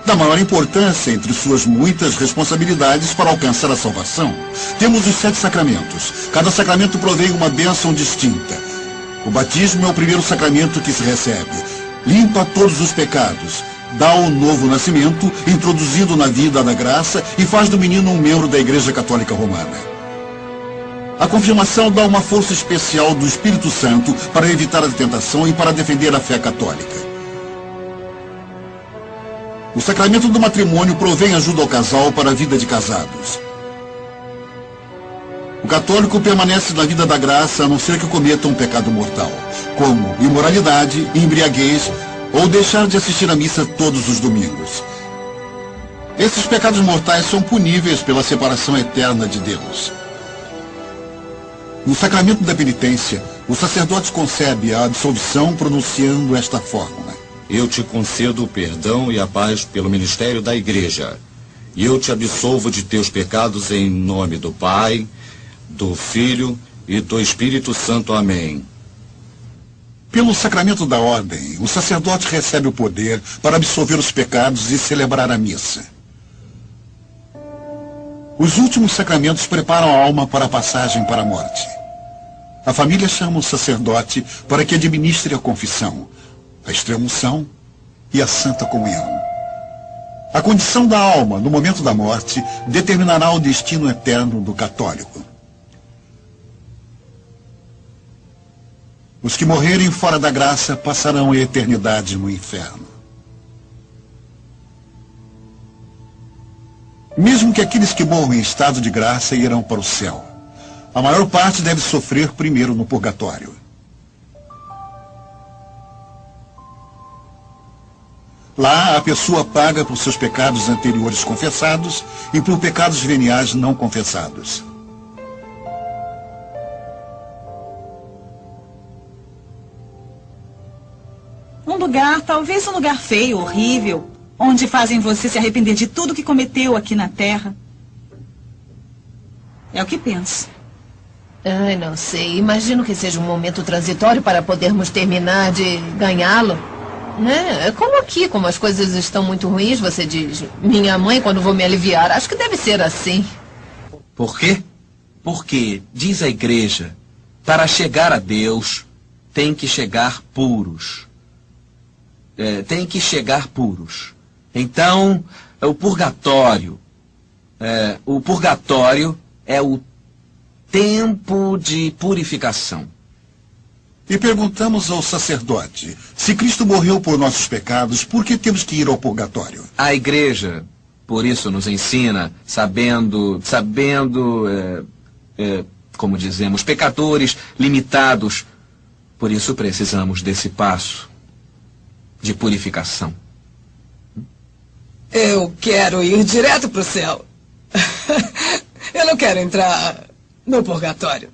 Da maior importância entre suas muitas responsabilidades para alcançar a salvação. Temos os 7 sacramentos. Cada sacramento provém uma bênção distinta. O batismo é o primeiro sacramento que se recebe. Limpa todos os pecados. Dá um novo nascimento, introduzindo na vida da graça e faz do menino um membro da Igreja Católica Romana. A confirmação dá uma força especial do Espírito Santo para evitar a tentação e para defender a fé católica. O sacramento do matrimônio provém ajuda ao casal para a vida de casados. O católico permanece na vida da graça a não ser que cometa um pecado mortal, como imoralidade, embriaguez, ou deixar de assistir à missa todos os domingos. Esses pecados mortais são puníveis pela separação eterna de Deus. No sacramento da penitência, o sacerdote concebe a absolvição pronunciando esta fórmula: Eu te concedo o perdão e a paz pelo ministério da Igreja, e eu te absolvo de teus pecados em nome do Pai, do Filho e do Espírito Santo. Amém. Pelo sacramento da ordem, o sacerdote recebe o poder para absolver os pecados e celebrar a missa. Os últimos sacramentos preparam a alma para a passagem para a morte. A família chama o sacerdote para que administre a confissão, a extrema-unção e a santa comunhão. A condição da alma no momento da morte determinará o destino eterno do católico. Os que morrerem fora da graça passarão a eternidade no inferno. Mesmo que aqueles que morram em estado de graça irão para o céu, a maior parte deve sofrer primeiro no purgatório. Lá, a pessoa paga por seus pecados anteriores confessados e por pecados veniais não confessados. Um lugar, talvez um lugar feio, horrível, onde fazem você se arrepender de tudo que cometeu aqui na Terra. É o que penso. Ai, não sei. Imagino que seja um momento transitório para podermos terminar de ganhá-lo. Né? Como aqui, como as coisas estão muito ruins, você diz: minha mãe, quando vou me aliviar. Acho que deve ser assim. Por quê? Porque, diz a Igreja, para chegar a Deus, tem que chegar puros. Tem que chegar puros. Então, o purgatório é o tempo de purificação. E perguntamos ao sacerdote: se Cristo morreu por nossos pecados, por que temos que ir ao purgatório? A Igreja, por isso, nos ensina, sabendo, como dizemos, pecadores limitados. Por isso precisamos desse passo de purificação. Eu quero ir direto para o céu. Eu não quero entrar no purgatório.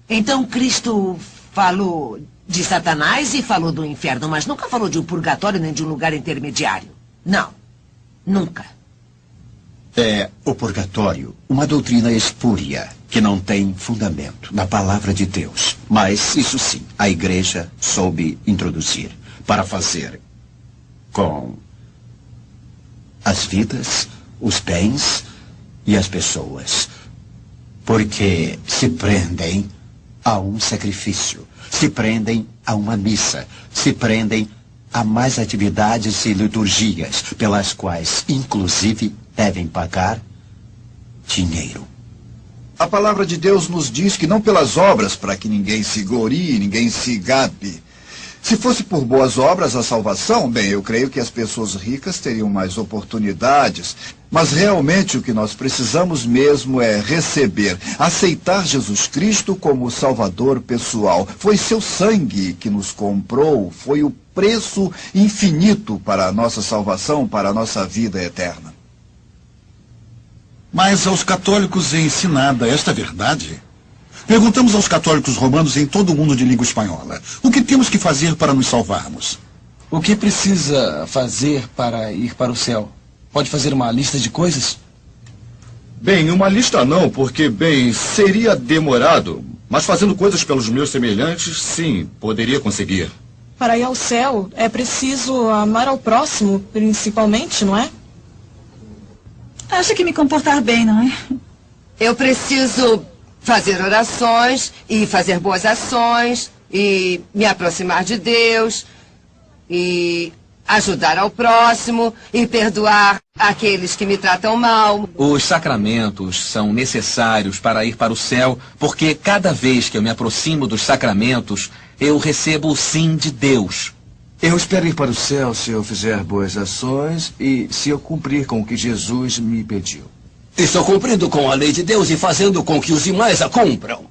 Então Cristo falou de Satanás e falou do inferno, mas nunca falou de um purgatório nem de um lugar intermediário. Não, nunca. É o purgatório, uma doutrina espúria que não tem fundamento na palavra de Deus. Mas isso sim, a Igreja soube introduzir para fazer com as vidas, os bens e as pessoas. Porque se prendem a um sacrifício, se prendem a uma missa, se prendem a mais atividades e liturgias, pelas quais, inclusive, devem pagar dinheiro. A palavra de Deus nos diz que não pelas obras, para que ninguém se glorie, ninguém se gabe. Se fosse por boas obras a salvação, bem, eu creio que as pessoas ricas teriam mais oportunidades. Mas realmente o que nós precisamos mesmo é receber, aceitar Jesus Cristo como Salvador pessoal. Foi seu sangue que nos comprou, foi o preço infinito para a nossa salvação, para a nossa vida eterna. Mas aos católicos é ensinada esta verdade? Perguntamos aos católicos romanos em todo o mundo de língua espanhola. O que temos que fazer para nos salvarmos? O que precisa fazer para ir para o céu? Pode fazer uma lista de coisas? Bem, uma lista não, porque, bem, seria demorado. Mas fazendo coisas pelos meus semelhantes, sim, poderia conseguir. Para ir ao céu, é preciso amar ao próximo, principalmente, não é? Acho que me comportar bem, não é? Eu preciso fazer orações e fazer boas ações e me aproximar de Deus e ajudar ao próximo e perdoar aqueles que me tratam mal. Os sacramentos são necessários para ir para o céu, porque cada vez que eu me aproximo dos sacramentos, eu recebo o sim de Deus. Eu espero ir para o céu se eu fizer boas ações e se eu cumprir com o que Jesus me pediu. Estou cumprindo com a lei de Deus e fazendo com que os demais a cumpram.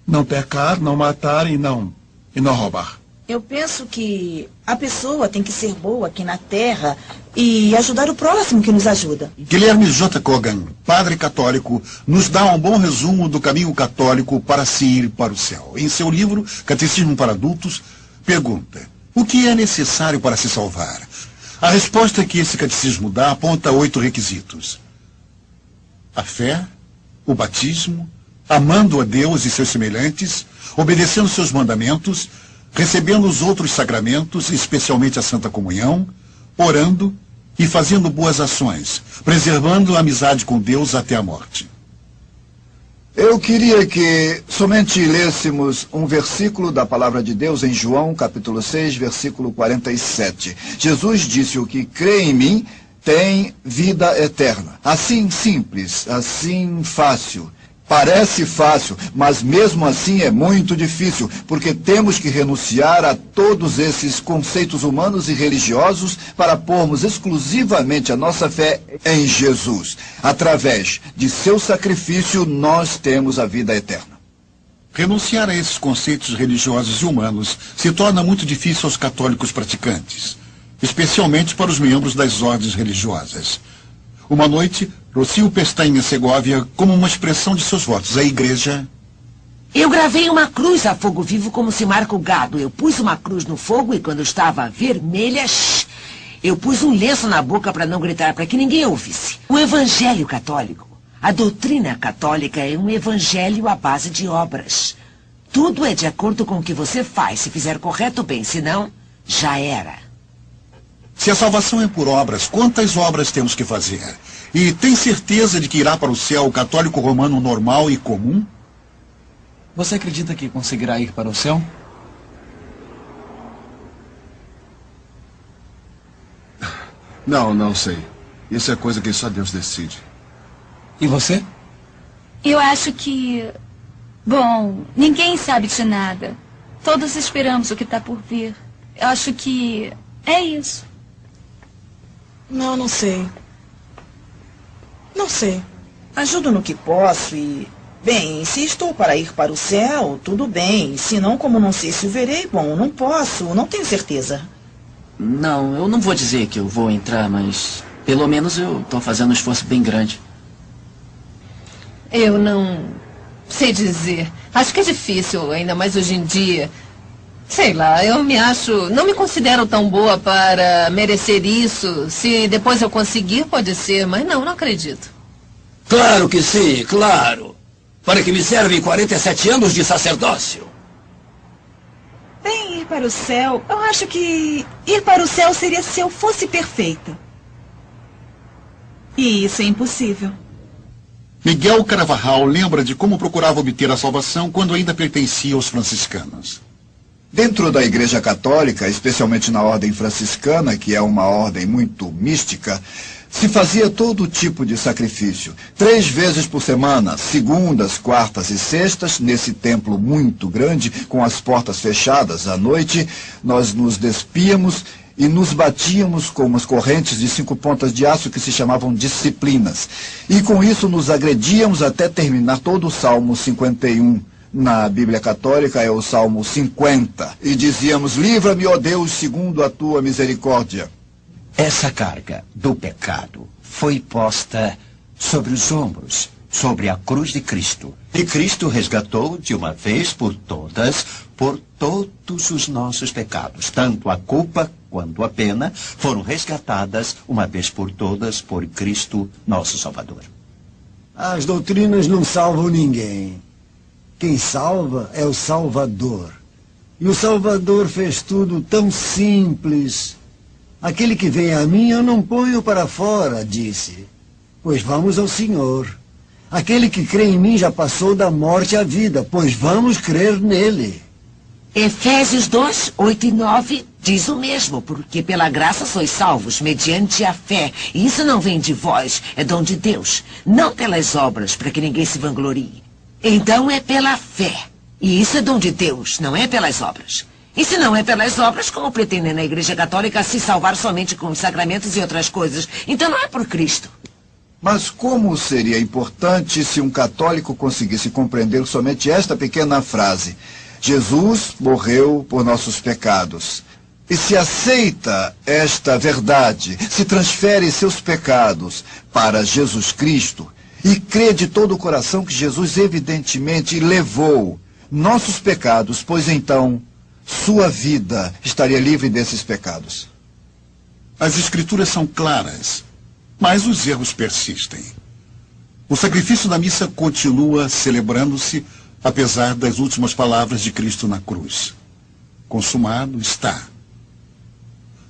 Não pecar, não matar e não roubar. Eu penso que a pessoa tem que ser boa aqui na Terra e ajudar o próximo que nos ajuda. Guilherme J. Kogan, padre católico, nos dá um bom resumo do caminho católico para se ir para o céu. Em seu livro, Catecismo para Adultos, pergunta: o que é necessário para se salvar? A resposta que esse catecismo dá aponta 8 requisitos: a fé, o batismo, amando a Deus e seus semelhantes, obedecendo seus mandamentos, recebendo os outros sacramentos, especialmente a Santa Comunhão, orando e fazendo boas ações, preservando a amizade com Deus até a morte. Eu queria que somente lêssemos um versículo da palavra de Deus em João, capítulo 6, versículo 47. Jesus disse: o que crê em mim tem vida eterna. Assim simples, assim fácil. Parece fácil, mas mesmo assim é muito difícil, porque temos que renunciar a todos esses conceitos humanos e religiosos para pormos exclusivamente a nossa fé em Jesus. Através de seu sacrifício, nós temos a vida eterna. Renunciar a esses conceitos religiosos e humanos se torna muito difícil aos católicos praticantes, especialmente para os membros das ordens religiosas. Uma noite, Rocio Pestaña Segovia, como uma expressão de seus votos à igreja... Eu gravei uma cruz a fogo vivo como se marca o gado. Eu pus uma cruz no fogo e quando estava vermelha, eu pus um lenço na boca para não gritar, para que ninguém ouvisse. O evangelho católico, a doutrina católica é um evangelho à base de obras. Tudo é de acordo com o que você faz. Se fizer correto, bem, se não, já era. Se a salvação é por obras, quantas obras temos que fazer? E tem certeza de que irá para o céu o católico romano normal e comum? Você acredita que conseguirá ir para o céu? Não sei. Isso é coisa que só Deus decide. E você? Eu acho que... Bom, ninguém sabe de nada. Todos esperamos o que está por vir. Eu acho que é isso. Não sei. Não sei. Ajudo no que posso e... Bem, se estou para ir para o céu, tudo bem. Se não, como não sei se o verei, bom, não posso, não tenho certeza. Não, eu não vou dizer que eu vou entrar, mas... Pelo menos eu estou fazendo um esforço bem grande. Eu não sei dizer. Acho que é difícil, ainda mais hoje em dia... Sei lá, eu não me considero tão boa para merecer isso. Se depois eu conseguir, pode ser, mas não acredito. Claro que sim, claro. Para que me servem 47 anos de sacerdócio. Bem, ir para o céu, eu acho que ir para o céu seria se eu fosse perfeita. E isso é impossível. Miguel Carvajal lembra de como procurava obter a salvação quando ainda pertencia aos franciscanos. Dentro da Igreja Católica, especialmente na ordem franciscana, que é uma ordem muito mística, se fazia todo tipo de sacrifício. 3 vezes por semana, segundas, quartas e sextas, nesse templo muito grande, com as portas fechadas à noite, nós nos despíamos e nos batíamos com umas correntes de 5 pontas de aço que se chamavam disciplinas. E com isso nos agredíamos até terminar todo o Salmo 51. Na Bíblia Católica é o Salmo 50. E dizíamos: livra-me, ó Deus, segundo a tua misericórdia. Essa carga do pecado foi posta sobre os ombros sobre a cruz de Cristo. E Cristo resgatou de uma vez por todas, por todos os nossos pecados. Tanto a culpa quanto a pena foram resgatadas uma vez por todas por Cristo, nosso Salvador. As doutrinas não salvam ninguém. Quem salva é o Salvador. E o Salvador fez tudo tão simples. Aquele que vem a mim eu não ponho para fora, disse. Pois vamos ao Senhor. Aquele que crê em mim já passou da morte à vida, pois vamos crer nele. Efésios 2, 8 e 9 diz o mesmo, porque pela graça sois salvos, mediante a fé. E isso não vem de vós, é dom de Deus, não pelas obras, para que ninguém se vanglorie. Então é pela fé. E isso é dom de Deus, não é pelas obras. E se não é pelas obras, como pretendem na Igreja Católica se salvar somente com os sacramentos e outras coisas? Então não é por Cristo. Mas como seria importante se um católico conseguisse compreender somente esta pequena frase: Jesus morreu por nossos pecados. E se aceita esta verdade, se transfere seus pecados para Jesus Cristo e crê de todo o coração que Jesus evidentemente levou nossos pecados, pois então sua vida estaria livre desses pecados. As Escrituras são claras, mas os erros persistem. O sacrifício da missa continua celebrando-se, apesar das últimas palavras de Cristo na cruz. Consumado está.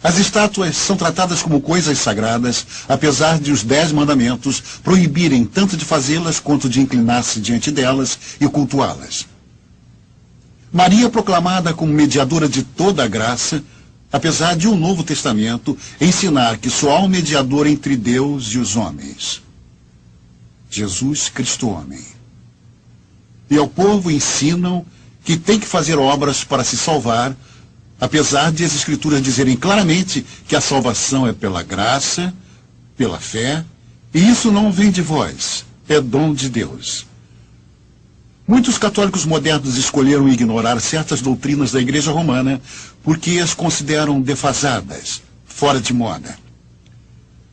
As estátuas são tratadas como coisas sagradas, apesar de os 10 mandamentos proibirem tanto de fazê-las quanto de inclinar-se diante delas e cultuá-las. Maria, proclamada como mediadora de toda a graça, apesar de o Novo Testamento ensinar que só há um mediador entre Deus e os homens: Jesus Cristo homem. E ao povo ensinam que tem que fazer obras para se salvar, apesar de as Escrituras dizerem claramente que a salvação é pela graça, pela fé, e isso não vem de vós, é dom de Deus. Muitos católicos modernos escolheram ignorar certas doutrinas da Igreja Romana porque as consideram defasadas, fora de moda.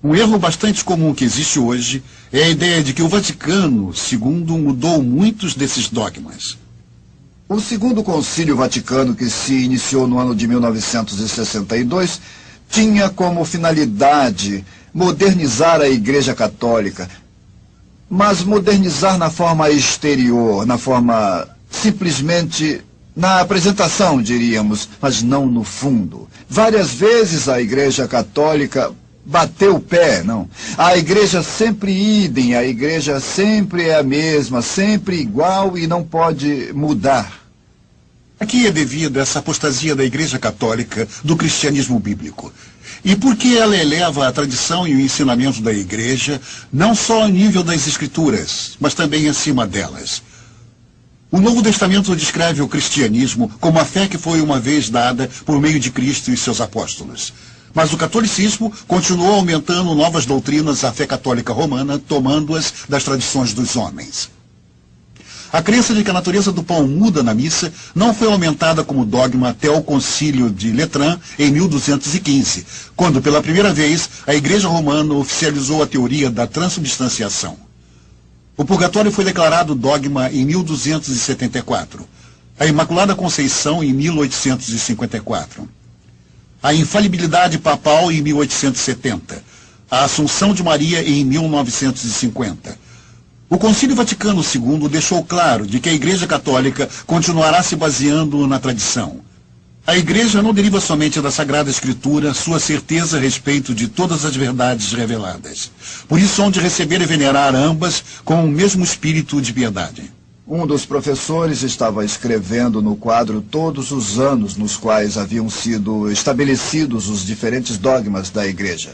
Um erro bastante comum que existe hoje é a ideia de que o Vaticano II mudou muitos desses dogmas. O Segundo Concílio Vaticano, que se iniciou no ano de 1962, tinha como finalidade modernizar a Igreja Católica, mas modernizar na forma exterior, na forma simplesmente na apresentação, diríamos, mas não no fundo. Várias vezes a Igreja Católica bateu o pé, não. A Igreja sempre idem, a Igreja sempre é a mesma, sempre igual e não pode mudar. Aqui é devido a essa apostasia da Igreja Católica do cristianismo bíblico. E porque ela eleva a tradição e o ensinamento da Igreja, não só ao nível das Escrituras, mas também acima delas. O Novo Testamento descreve o cristianismo como a fé que foi uma vez dada por meio de Cristo e seus apóstolos. Mas o catolicismo continuou aumentando novas doutrinas à fé católica romana, tomando-as das tradições dos homens. A crença de que a natureza do pão muda na missa não foi aumentada como dogma até o Concílio de Letrán em 1215, quando pela primeira vez a Igreja Romana oficializou a teoria da transubstanciação. O purgatório foi declarado dogma em 1274, a Imaculada Conceição em 1854, a infalibilidade papal em 1870, a Assunção de Maria em 1950. O Concílio Vaticano II deixou claro de que a Igreja Católica continuará se baseando na tradição. A Igreja não deriva somente da Sagrada Escritura sua certeza a respeito de todas as verdades reveladas. Por isso, hão de receber e venerar ambas com o mesmo espírito de piedade. Um dos professores estava escrevendo no quadro todos os anos nos quais haviam sido estabelecidos os diferentes dogmas da Igreja.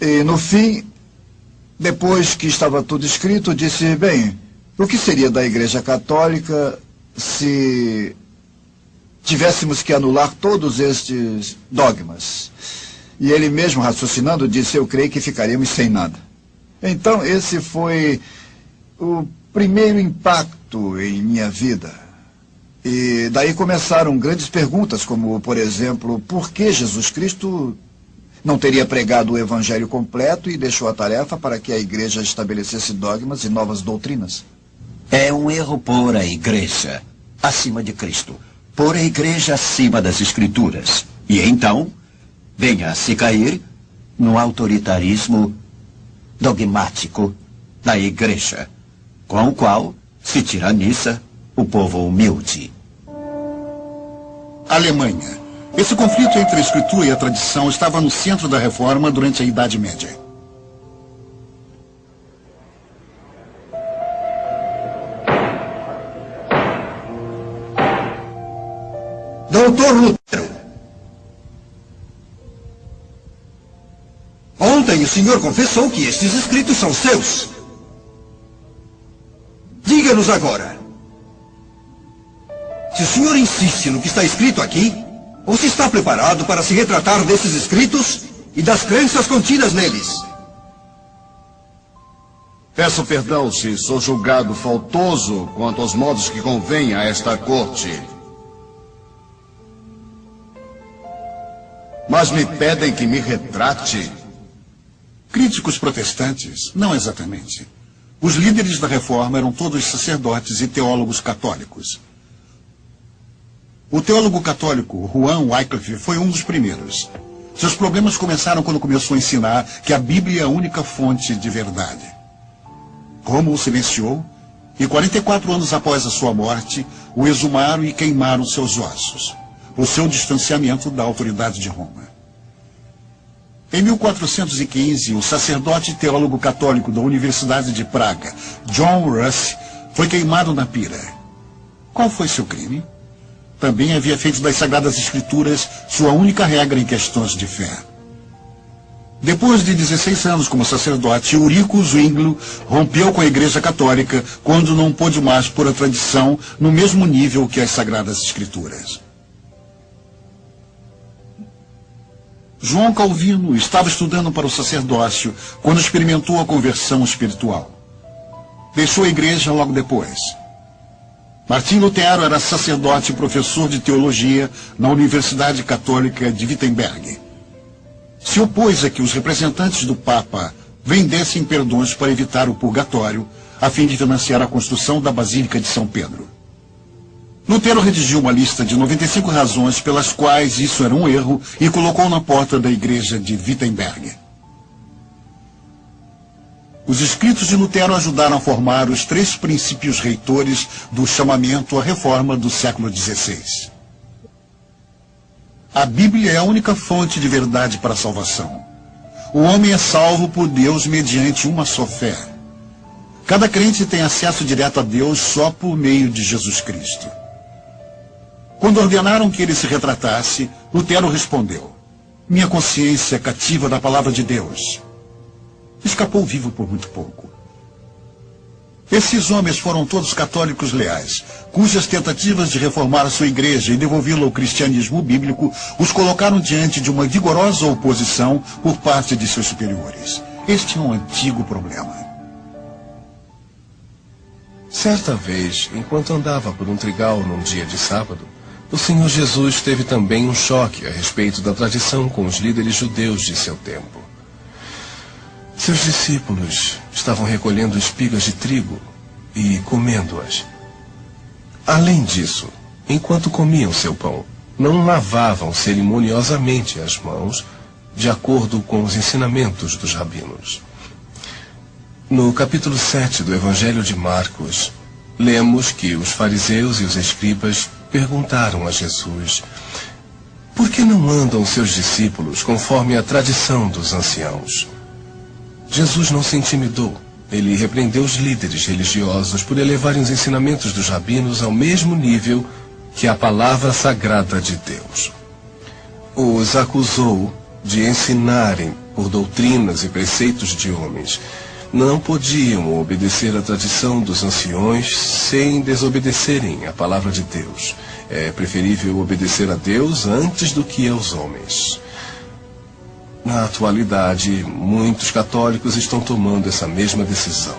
E, no fim, depois que estava tudo escrito, disse: bem, o que seria da Igreja Católica se tivéssemos que anular todos estes dogmas? E ele mesmo, raciocinando, disse: eu creio que ficaríamos sem nada. Então, esse foi o primeiro impacto em minha vida. E daí começaram grandes perguntas, como, por exemplo, por que Jesus Cristo Não teria pregado o evangelho completo e deixou a tarefa para que a igreja estabelecesse dogmas e novas doutrinas. É um erro pôr a igreja acima de Cristo. Pôr a igreja acima das escrituras. E então, venha a se cair no autoritarismo dogmático da igreja, com o qual se tiraniza o povo humilde. Alemanha. Esse conflito entre a escritura e a tradição estava no centro da reforma durante a Idade Média. Doutor Lutero, ontem o senhor confessou que estes escritos são seus. Diga-nos agora, se o senhor insiste no que está escrito aqui, ou se está preparado para se retratar desses escritos e das crenças contidas neles. Peço perdão se sou julgado faltoso quanto aos modos que convém a esta corte. Mas me pedem que me retrate. Críticos protestantes? Não exatamente. Os líderes da reforma eram todos sacerdotes e teólogos católicos. O teólogo católico Juan Wycliffe foi um dos primeiros. Seus problemas começaram quando começou a ensinar que a Bíblia é a única fonte de verdade. Roma o silenciou e 44 anos após a sua morte, o exumaram e queimaram seus ossos, o seu distanciamento da autoridade de Roma. Em 1415, o sacerdote e teólogo católico da Universidade de Praga, John Russ, foi queimado na pira. Qual foi seu crime? Também havia feito das Sagradas Escrituras sua única regra em questões de fé. Depois de 16 anos como sacerdote, Eurico Zwinglio rompeu com a Igreja Católica quando não pôde mais pôr a tradição no mesmo nível que as Sagradas Escrituras. João Calvino estava estudando para o sacerdócio quando experimentou a conversão espiritual. Deixou a igreja logo depois. Martim Lutero era sacerdote e professor de teologia na Universidade Católica de Wittenberg. Se opôs a que os representantes do Papa vendessem perdões para evitar o purgatório, a fim de financiar a construção da Basílica de São Pedro. Lutero redigiu uma lista de 95 razões pelas quais isso era um erro e colocou na porta da igreja de Wittenberg. Os escritos de Lutero ajudaram a formar os 3 princípios reitores do chamamento à reforma do século XVI. A Bíblia é a única fonte de verdade para a salvação. O homem é salvo por Deus mediante uma só fé. Cada crente tem acesso direto a Deus só por meio de Jesus Cristo. Quando ordenaram que ele se retratasse, Lutero respondeu: minha consciência é cativa da palavra de Deus. Escapou vivo por muito pouco. Esses homens foram todos católicos leais, cujas tentativas de reformar a sua igreja e devolvê-la ao cristianismo bíblico os colocaram diante de uma vigorosa oposição por parte de seus superiores. Este é um antigo problema. Certa vez, enquanto andava por um trigal num dia de sábado, o Senhor Jesus teve também um choque a respeito da tradição com os líderes judeus de seu tempo. Seus discípulos estavam recolhendo espigas de trigo e comendo-as. Além disso, enquanto comiam seu pão, não lavavam cerimoniosamente as mãos, de acordo com os ensinamentos dos rabinos. No capítulo 7 do Evangelho de Marcos, lemos que os fariseus e os escribas perguntaram a Jesus: por que não andam seus discípulos conforme a tradição dos anciãos? Jesus não se intimidou. Ele repreendeu os líderes religiosos por elevarem os ensinamentos dos rabinos ao mesmo nível que a palavra sagrada de Deus. Os acusou de ensinarem por doutrinas e preceitos de homens. Não podiam obedecer à tradição dos anciões sem desobedecerem à palavra de Deus. É preferível obedecer a Deus antes do que aos homens. Na atualidade, muitos católicos estão tomando essa mesma decisão.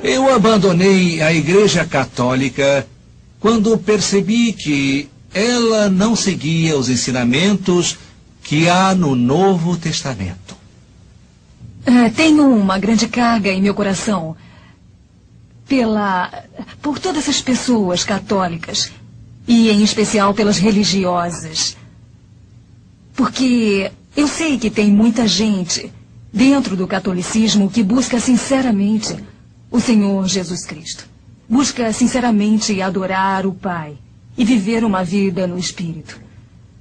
Eu abandonei a Igreja Católica quando percebi que ela não seguia os ensinamentos que há no Novo Testamento? Tenho uma grande carga em meu coração por todas as pessoas católicas e em especial pelas religiosas. Porque eu sei que tem muita gente dentro do catolicismo que busca sinceramente o Senhor Jesus Cristo. Busca sinceramente adorar o Pai e viver uma vida no Espírito.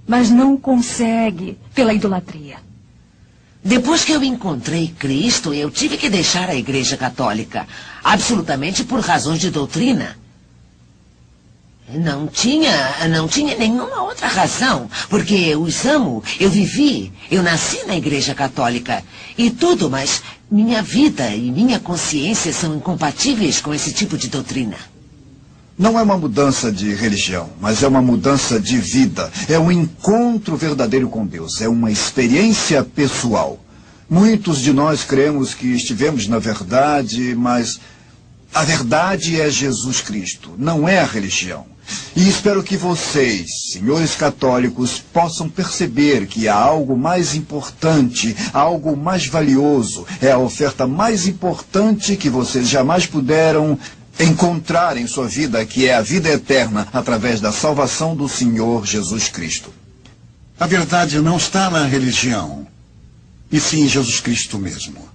Mas não consegue pela idolatria. Depois que eu encontrei Cristo, eu tive que deixar a Igreja Católica, absolutamente por razões de doutrina. Não tinha nenhuma outra razão, porque eu os amo, eu nasci na Igreja Católica e tudo, mas minha vida e minha consciência são incompatíveis com esse tipo de doutrina. Não é uma mudança de religião, mas é uma mudança de vida. É um encontro verdadeiro com Deus. É uma experiência pessoal. Muitos de nós cremos que estivemos na verdade, mas a verdade é Jesus Cristo, não é a religião. E espero que vocês, senhores católicos, possam perceber que há algo mais importante, algo mais valioso. É a oferta mais importante que vocês jamais puderam encontrar em sua vida, que é a vida eterna através da salvação do Senhor Jesus Cristo. A verdade não está na religião, e sim em Jesus Cristo mesmo.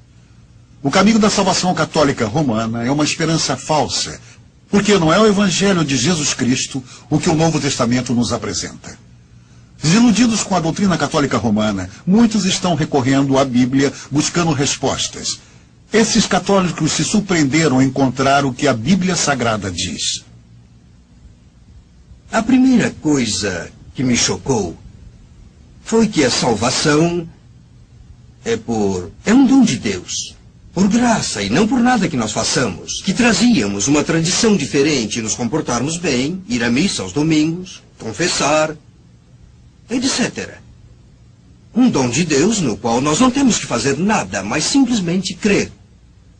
O caminho da salvação católica romana é uma esperança falsa, porque não é o Evangelho de Jesus Cristo o que o Novo Testamento nos apresenta. Desiludidos com a doutrina católica romana, muitos estão recorrendo à Bíblia buscando respostas. Esses católicos se surpreenderam ao encontrar o que a Bíblia Sagrada diz. A primeira coisa que me chocou foi que a salvação é um dom de Deus. Por graça e não por nada que nós façamos. Que trazíamos uma tradição diferente, nos comportarmos bem, ir à missa aos domingos, confessar, etc. Um dom de Deus no qual nós não temos que fazer nada, mas simplesmente crer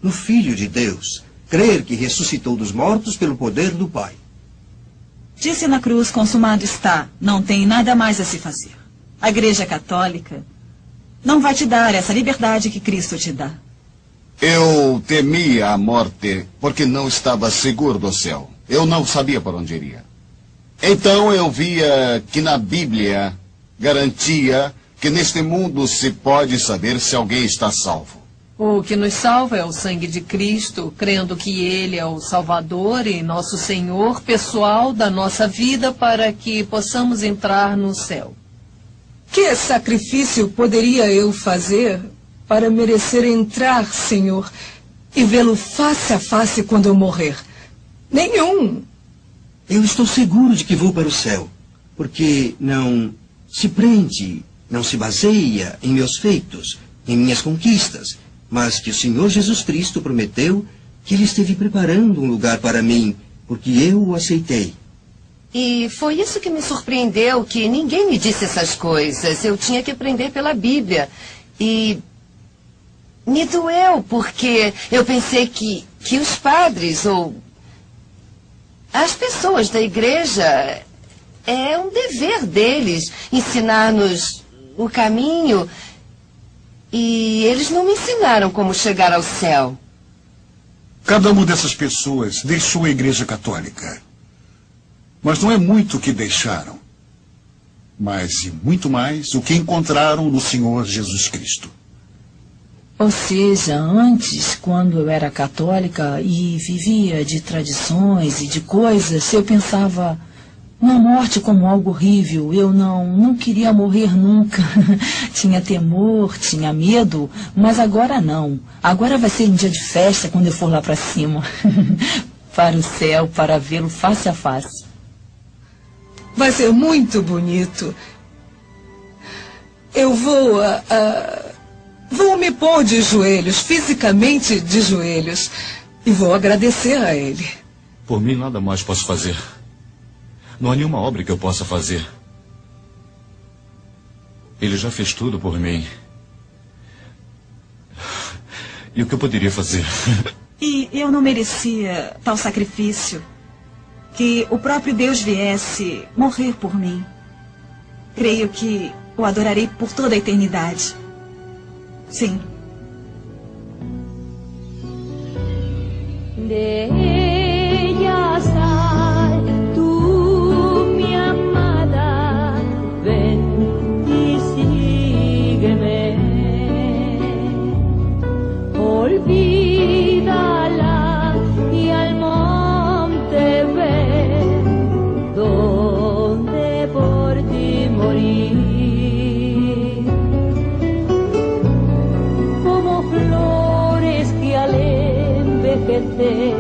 no Filho de Deus. Crer que ressuscitou dos mortos pelo poder do Pai. Disse na cruz, consumado está. Não tem nada mais a se fazer. A Igreja Católica não vai te dar essa liberdade que Cristo te dá. Eu temia a morte porque não estava seguro do céu. Eu não sabia para onde iria. Então eu via que na Bíblia garantia que neste mundo se pode saber se alguém está salvo. O que nos salva é o sangue de Cristo, crendo que Ele é o Salvador e nosso Senhor pessoal da nossa vida para que possamos entrar no céu. Que sacrifício poderia eu fazer para merecer entrar, Senhor, e vê-lo face a face quando eu morrer? Nenhum. Eu estou seguro de que vou para o céu, porque não se prende, não se baseia em meus feitos, em minhas conquistas, mas que o Senhor Jesus Cristo prometeu que Ele esteve preparando um lugar para mim, porque eu o aceitei. E foi isso que me surpreendeu, que ninguém me disse essas coisas. Eu tinha que aprender pela Bíblia. E me doeu, porque eu pensei que os padres ou as pessoas da igreja, é um dever deles ensinar-nos o caminho. E eles não me ensinaram como chegar ao céu. Cada uma dessas pessoas deixou a Igreja Católica. Mas não é muito o que deixaram, mas e muito mais o que encontraram no Senhor Jesus Cristo. Ou seja, antes, quando eu era católica e vivia de tradições e de coisas, eu pensava na morte como algo horrível. Eu não queria morrer nunca. Tinha temor, tinha medo, mas agora não. Agora vai ser um dia de festa quando eu for lá para cima. Para o céu, para vê-lo face a face. Vai ser muito bonito. Eu vou me pôr de joelhos, fisicamente de joelhos, e vou agradecer a Ele. Por mim, nada mais posso fazer. Não há nenhuma obra que eu possa fazer. Ele já fez tudo por mim. E o que eu poderia fazer? E eu não merecia tal sacrifício. Que o próprio Deus viesse morrer por mim. Creio que o adorarei por toda a eternidade. Sim. De ella sal, tú mi amada, ven y sígueme. Olvídala y al monte ven, donde por ti morir. Como flores que al envejecer